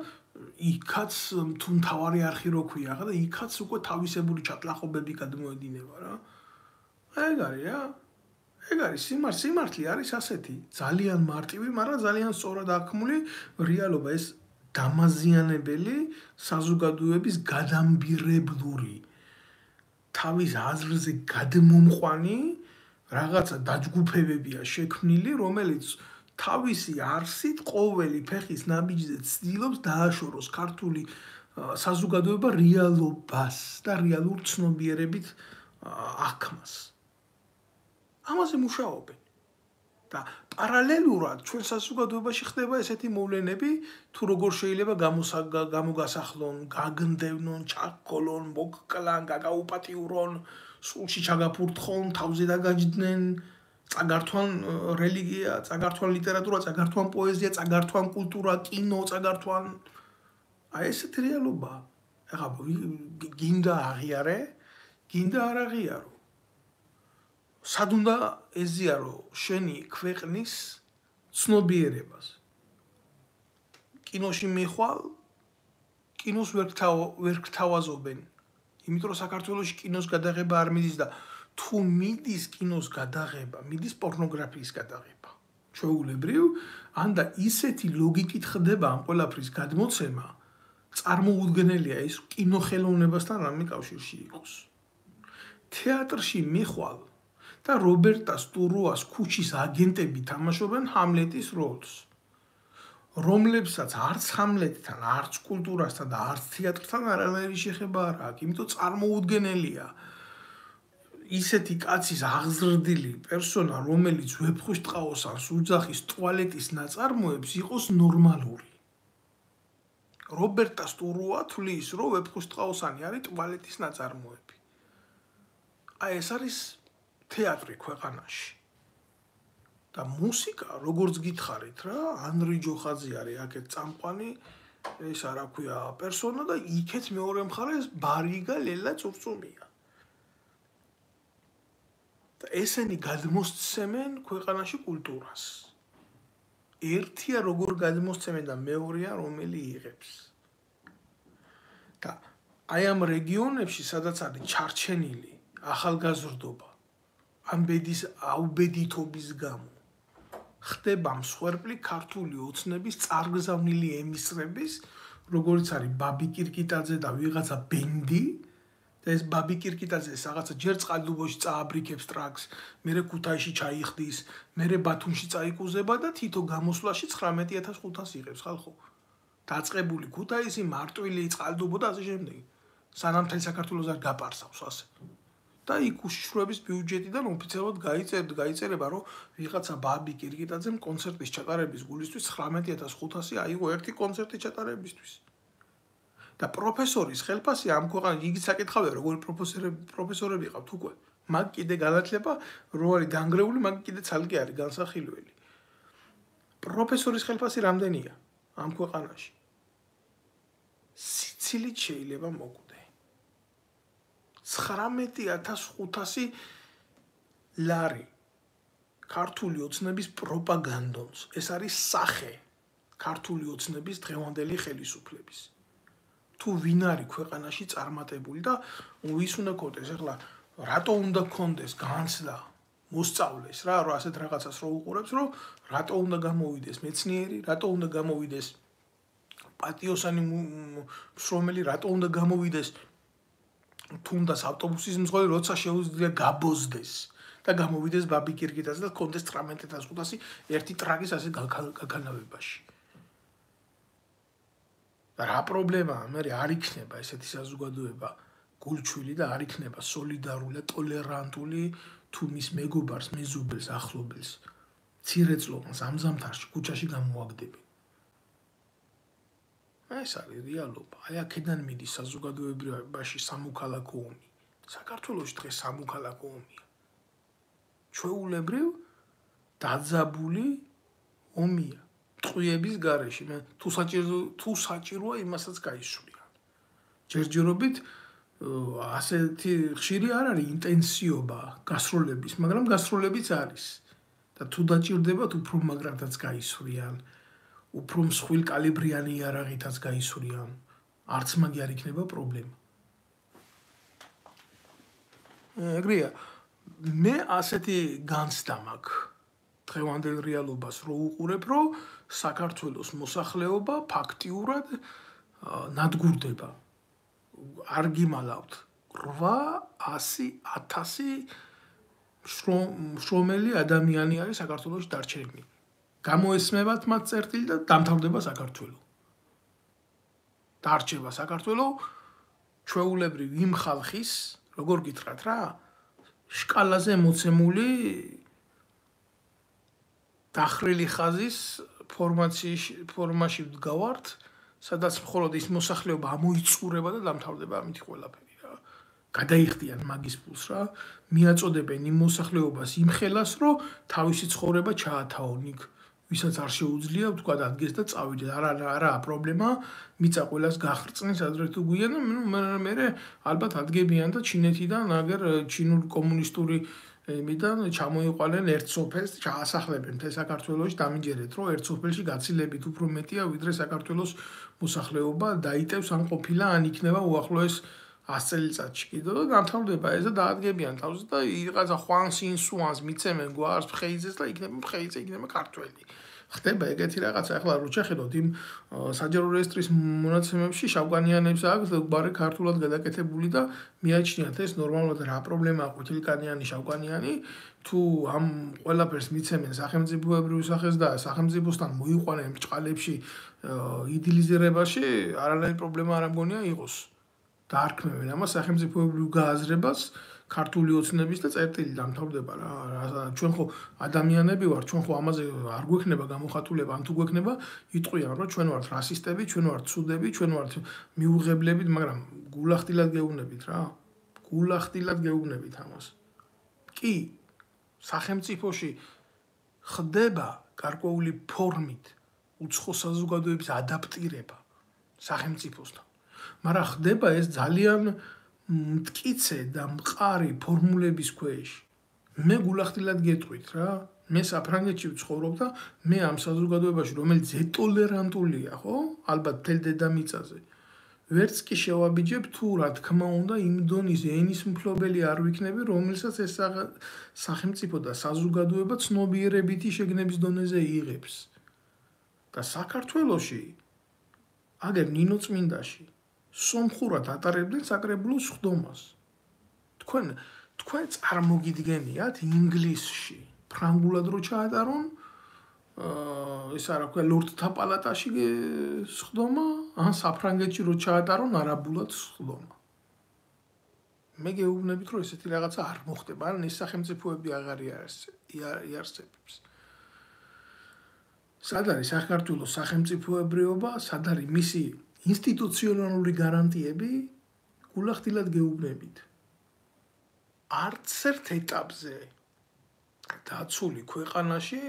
იქაც თუ მთავარი არხი რო ქვია ხა და იქაც უკვე თავისებური ჩატლახობები გადმოედინება რა. ეგ არის სიმართლე არის ასეთი ძალიან მარტივი, მაგრამ ძალიან სწორად აღქმული რეალობა ეს დამაზიანებელი საზოგადოების გადამბირებლური თავის აზრზე გადმომყვანი რაღაცა დაჯგუფებებია შექმნილი, რომელიც თავისი არსით ყოველი ფეხის ნაბიჯზე ცდილობს დააშოროს ქართული საზოგადოება რეალობას და რეალურ ცნობიერებით აღქმას. ამაზე მუშაობენ. და პარალელურად ჩვენ საზოგადოებაში ხდება ესეთი მოვლენები, თუ როგორ შეიძლება გამოგასახლონ, გაგნდევნონ, ჩაგკოლონ, მოგკლან, გაგაუპატიურონ, სულში ჩაგაფურთხონ, თავზე დაგაჯდნენ, წაგართვან რელიგია, წაგართვან ლიტერატურა, წაგართვან პოეზია, წაგართვან კულტურა, კინო, წაგართვან აი ესეთი რეალობაა. ეხლა გინდა აღიარე, გინდა არ აღიარო. სად უნდა ეზიარო შენი ქვეყნის ცნობიერებას. კინოში მიხვალ, კინოს ვერ გთავაზობენ. იმიტომ რომ საქართველოში კინოს გადაღება არ მიდის და თუ მიდის კინოს გადაღება, მიდის პორნოგრაფიის გადაღება. ჩვეულებრივ, ანდა ისეთი ლოგიკით ხდება ამ ყველაფრის გადმოცემა, წარმოუდგენელია ის კინოხელოვნებასთან რამე კავშირში იყოს. თეატრში მიხვალ და რობერტა სტურუას ქუჩის აგენტები თამაშობენ ჰამლეტის როლს, რომლებსაც არც ჰამლეტთან, არც კულტურასთან და არც თეატრთან არანაირი შეხება არ აქვს, იმიტომ წარმოუდგენელია ისეთი კაცის აღზრდილი პერსონა, რომელიც ვეფხვის ტყაოსანს უძახის ტუალეტის ნაწარმოებს იყოს ნორმალური. რობერტა სტურუა თვლის, რომ ვეფხვის ტყაოსანი არის ტუალეტის ნაწარმოები. აი ეს არის თეატრი ქვეყანაში. და მუსიკა, როგორც გითხარით რა, ანრი ჯოხაძე არის აქეთ წამყვანი, ეს არა ქვია პერსონა და იქეთ მეორე მხარეს ბარიგა ლელა წურწუმია. და ესენი გადმოსცემენ ქვეყანაში კულტურას. ერთია როგორ გადმოსცემენ და მეორეა რომელი იღებს. და აი ამ რეგიონებში, სადაც არის ჩარჩენილი ახალგაზრდობა, ამ ბედის აუბედითობის გამო ხდება მსხვერპლი ქართული ოცნების წარგზავნილი ემისრების, როგორც არის ბაბი კირკიტაძე და ვიღაცა ბენდი, და ეს ბაბი კირკიტაძე რაღაცა ჯერ წყალდუბოში წააბრიქებს ტრაქს, მერე ქუთაისში ჩაიხდის, მერე ბათუმში წაიკუზება და თითო გამოსვლაში 19500 იღებს ხალხო. დაწყებული ქუთაისი, მარტვილი, წყალდუბო და ასე შემდეგ. სანამ თელ საქართველოს არ გაპარსავს ასე. და იქ უშიშროების ბიუჯეტიდან ოფიციალურად გაიწერება, რომ ვიღაცა ბაბი კირკიტაძემ კონცერტის ჩატარების გულისთვის 19500 აიღო ერთი კონცერტი ჩატარებისთვის. და პროფესორის ხელფასი ამ ქვეყანაში იგი საკითხავია, როგორი პროფესორები ყავთ უკვე. მაგ კიდე განათლება რო არის დანგრეული, მაგ კიდე ცალკე არის განსახილველი. პროფესორის ხელფასი რამდენია ამ ქვეყანაში? სიცილით შეიძლება მოგვდე. 19500 ლარი ქართული ოცნების პროპაგანდონს. ეს არის სახე ქართული ოცნების დღევანდელი ხელისუფლების. თუ ვინ არის ქვეყანაში წარმატებული და ვის უნდა გქონდეს, ახლა რატო უნდა გქონდეს განცდა მოსწავლეს რა, რომ ასეთ რაღაცას რო უყურებს, რომ რატო უნდა გამოვიდეს მეცნიერი, რატო უნდა გამოვიდეს პატიოსანი მშრომელი, რატო უნდა გამოვიდეს თუნდაც ავტობუსის მძღოლი, როცა შეუძლია გაბოზდეს და გამოვიდეს ბაბი კირკიტაძე და გქონდეს 19500 ერთი ტრაგის ასე გაგანავებაში. რა პრობლემაა? მე არ იქნება ესეთი საზოგადოება გულჩვილი და არ იქნება სოლიდარული და ტოლერანტული თუ მის მეგობარს, მეზობელს, ახლობელს, ცირეწლოვანს ამ ზამთარში ქუჩაში გამოაგდებენ. ეს არის რეალობა. აი აქედან მიდის საზოგადოებაში სამოქალაქო ომი. საქართველოში დღეს სამოქალაქო ომია. ჩვეულებრივ დაძაბული ომია. ტყვიების გარეშე. თუ საჭიროა იმასაც გაისვრიან. ჯერჯერობით ასეთი ხშირი არ არის ინტენსიობა გასროლების, მაგრამ გასროლებიც არის. და თუ დაჭირდებათ უფრო მაგრადაც გაისვრიან. უფრო მსხვილ კალიბრიანი იარაღითაც გაისვრიან. არც მაგი არ იქნება პრობლემა. ეგრეა, მე ასეთი განცდა მაქვს დღევანდელ რეალობას რო უყურებ, რომ საქართველოს მოსახლეობა ფაქტიურად ნადგურდება. არ გიმალავთ 800,000 მშრომელი ადამიანი არის საქართველოში დარჩენილი. გამოესმევათ მათ წერტილი და დამთავრდება საქართველო. დარჩება საქართველო ჩვეულებრივ იმ ხალხის, როგორ გითხრათ რა, შკალაზე მოცემული დახრილი ხაზის ფორმაში ვდგავართ, სადაც მხოლოდ ის მოსახლეობა ამოიწურება და დამთავრდება ამითი ყველაფერი რა. გადაიხდიან მაგის ფულს რა, მიაწოდებენ იმ მოსახლეობას იმ ხელას, რომ თავისი ცხოვრება ჩაათაონ იქ. ვისაც არ შეუძლია თქვა ადგეს და წავიდეს. არა პრობლემა, მიწა ყველას გახრწნის ადრე თუ გვიან, მე ალბათ ადგებიან და ჩინეთიდან აგერ ჩინურ კომუნისტური იმიდან ჩამოიყვანენ ერთ სოფელს, ჩაასახლებენ თე საქართველოში, დამიჯერეთ, რომ ერთ სოფელში გაცილებით უფრო მეტია, ვიდრე საქართველოს მოსახლეობა დაიტევს ან ყოფილა, ან იქნება უახლოეს 100 წელიწადში კიდევ და დამთავრდება ეს და დაადგებიან თავს და იღაცა ხვანს ინსუანს მიცემენ გვარს მხეიძეს და იქნება მხეიძე, იქნება ქართველი. ხდება ეგეთი რაღაცა. ახლა რო შეხედოთ იმ საჯარო რეესტრის მონაცემებში შავკანიანებს აქვს ბარე ქართულად გადაკეთებული და მიაჩნიათ ეს ნორმალურად რა პრობლემაა ყვითელკანიანი, შავკანიანი, თუ ამ ყველაფერს მიცემენ სახელმწიფოებრივ სახეს და სახელმწიფოსთან მოიყვანენ ბრჭყალებში იდილიზირებაში, არანაირი პრობლემა არ მგონია იყოს. დაარქმევენ ამას სახელმწიფოებრივ გააზრებას ქართული ოცნების და წერტილი დამთავრდება რა. ჩვენ ხო ადამიანები ვართ, ჩვენ ხო ამაზე არ გვექნება გამოხატულება, ან თუ გვექნება, იტყვიან რომ ჩვენ ვართ რასისტები, ჩვენ ვართ ცუდები, ჩვენ ვართ მიუღებლები, მაგრამ გულახდილად გეუბნებით რა. გულახდილად გეუბნებით ამას. კი, სახელმწიფოში ხდება გარკვეული ფორმით უცხო საზოგადოების ადაპტირება სახელმწიფოსთან. მაგრამ ხდება ეს ძალიან მტკიცე და მყარი ფორმულების ქვეშ. მე გულახდილად გეტყვით რა, მე საფრანგეთში ვცხოვრობ და მე ამ საზოგადოებაში, რომელიც ზეტოლერანტულია, ხო? ალბათ თელ დედამიწაზე. ვერც კი შევაბიჯებ თუ რა თქმა უნდა იმ დონის ენის მფლობელი არ ვიქნები, რომელსაც ეს სახელმწიფო და საზოგადოება ცნობიერებითი შეგნების დონეზე იღებს. და საქართველოში აგერ ნინოწმინდაში სომხურად ატარებდნენ საკრებულოს სხდომას. თქვენ წარმოგიდგენიათ ინგლისში ფრანგულად რო ჩაატარონ ეს არა ქვია ლორდთა პალატაში სხდომა, ან საფრანგეთში რო ჩაატარონ არაბულად სხდომა. მე გეუბნებით რომ ესეთი რაღაცა არ მოხდება, ან ეს სახელმწიფოები აღარ იარსებებს. სად არის საქართველოს სახელმწიფოებრიობა, სად არის მისი ინსტიტუციონალური გარანტიები, გულახდილად გეუბნებით. არც ერთ ეტაპზე დაცული ქვეყანაში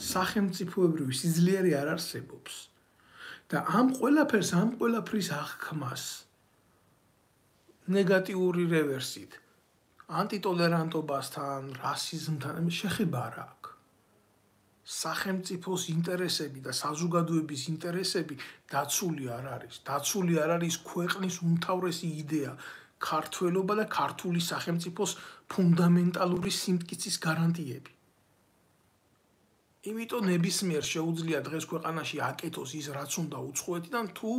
სახელმწიფოებრივი სიძლიერე არ არსებობს. და ამ ყველაფრის აღქმას ნეგატიური რევერსით, ანტიტოლერანტობასთან, რასიზმთან შეხება არ აქვს. სახელმწიფოს ინტერესები და საზოგადოების ინტერესები დაცული არ არის. დაცული არ არის ქვეყნის უმთავრესი იდეა, ქართველობა და ქართული სახელმწიფოს ფუნდამენტალური სიმტკიცის გარანტიები. იმიტომ ნებისმიერ შეუძლია დღეს ქვეყანაში აკეთოს ის რაც უნდა უცხოეთიდან თუ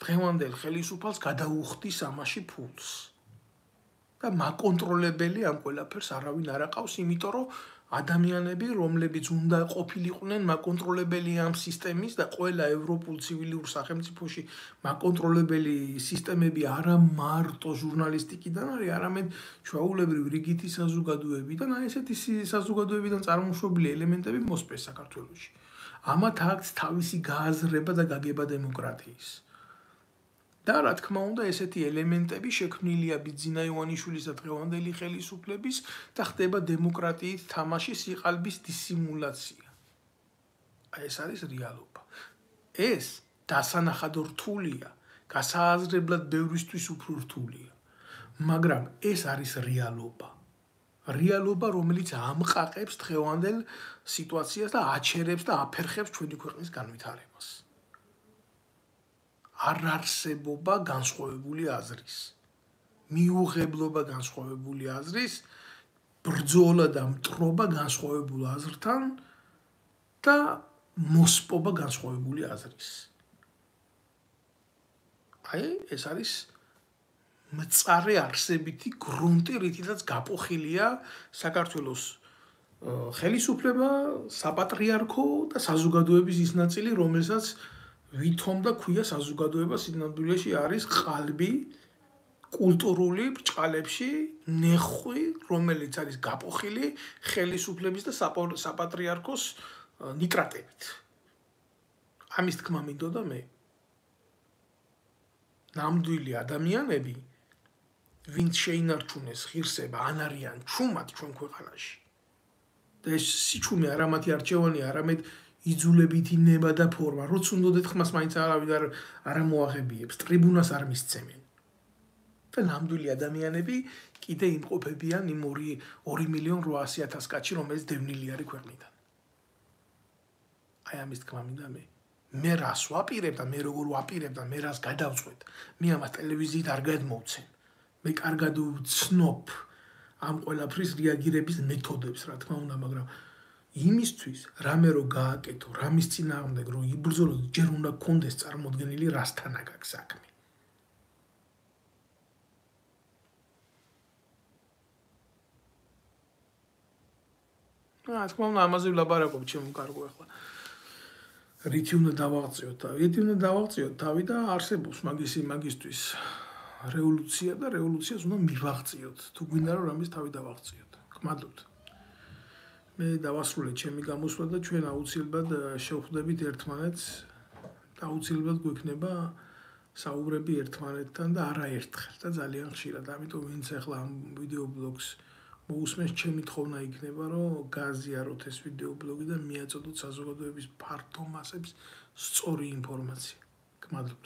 დღევანდელ ხელისუფალს გადაუხდის ამაში ფულს. და მაკონტროლებელი ამ ყველაფერს არავინ არ აყავს, იმიტომ რომ ადამიანები, რომლებიც უნდა ყოფილიყვნენ მაკონტროლებელი ამ სისტემის და ყველა ევროპულ ცივილიურ სახელმწიფოში მაკონტროლებელი სისტემები არა მარტო ჟურნალისტიკიდან არის, არამედ ჩვეულებრივ რიგითი საზოგადოებიდან, აი ესეთი საზოგადოებიდან წარმოშობილი ელემენტები მოსპეს საქართველოში. ამათ აქვს თავისი გააზრება და გაგება დემოკრატიის. და რა თქმა უნდა, ესეთი ელემენტები შექმნილია ბიძინა ივანიშვილის და დღევანდელი ხელისუფლების და ხდება დემოკრატიით თამაშის სიყალბის დისიმულაცია. ეს არის რეალობა. ეს დასანახად რთულია, გასააზრებლად ბევრისთვის უფრო რთულია. მაგრამ ეს არის რეალობა. რეალობა, რომელიც ამყაყებს დღევანდელ სიტუაციას და აჩერებს და აფერხებს ჩვენი ქვეყნის განვითარებას. არ არსებობა განსხვავებული აზრის, მიუღებლობა განსხვავებული აზრის, ბრძოლა და მტრობა განსხვავებულ აზრთან და მოსპობა განსხვავებული აზრის. აი, ეს არის მწარე არსებითი გრუნტი, რითაც გაპოხილია საქართველოს ხელისუფლება, საპატრიარქო და საზოგადოების ის ნაწილი, რომელსაც ვითომ და ქვია საზოგადოება სინამდვილეში არის ყალბი კულტურული ბრჭყალებში ნეხვი, რომელიც არის გაპოხილი ხელისუფლების და საპატრიარქოს ნიტრატებით. ამის თქმა მინდოდა მე. ნამდვილი ადამიანები, ვინც შეინარჩუნეს ღირსება, ან არიან ჩუმად ჩვენ ქვეყანაში. და ეს სიჩუმე არა მათი არჩევანი, არამედ იძულებითი ნება და ფორმა. როც უნდათ ხმას მაინც არავინ არ მოაღებიებს, ტრიბუნას არ მისცემენ. და ნამდვილი ადამიანები კიდე იმყოფებიან იმ 2.800.000 კაცში, რომელიც დევნილი არის ქვეყნიდან. აი ამის თქმა მინდა მე რას ვაპირებ და მე როგორ ვაპირებ და მე რას გადავწყვეტ, მე ამას ტელევიზიით არ გადმოვცემ. მე კარგად ვცნობ ამ ყველაფრის რეაგირების მეთოდებს, რა თქმა უნდა, მაგრამ იმისთვის რამე რო გააკეთო, რამის წინააღმდეგ რო იბრძოლო, ჯერ უნდა გქონდეს წარმოდგენილი რასთან აქვს საქმე. რა თქმა უნდა, ამაზე ვლაპარაკობ, ჩემო კარგო ახლა. რითი უნდა დავაღწიოთ თავი? რითი უნდა დავაღწიოთ თავი და არსებობს მაგისთვის რევოლუცია და რევოლუციას უნდა მივაღწიოთ. თუ გვინდა რომ რამის თავი დავაღწიოთ. გმადლობთ. მე დავასრულე ჩემი გამოსვლა და ჩვენ აუცილებლად შევხვდებით ერთმანეთს და აუცილებლად გვექნება საუბრები ერთმანეთთან და არა ერთხელ და ძალიან ხშირად. ამიტომ ვინც ახლა ამ ვიდეო ბლოგს მოусმენს, ჩემი თხოვნა იქნება, რომ გააზიაროთ ეს ვიდეო ბლოგი და მიაწოდოთ საზოგადოების ფართო მასებს სწორი ინფორმაცია. გმადლობთ.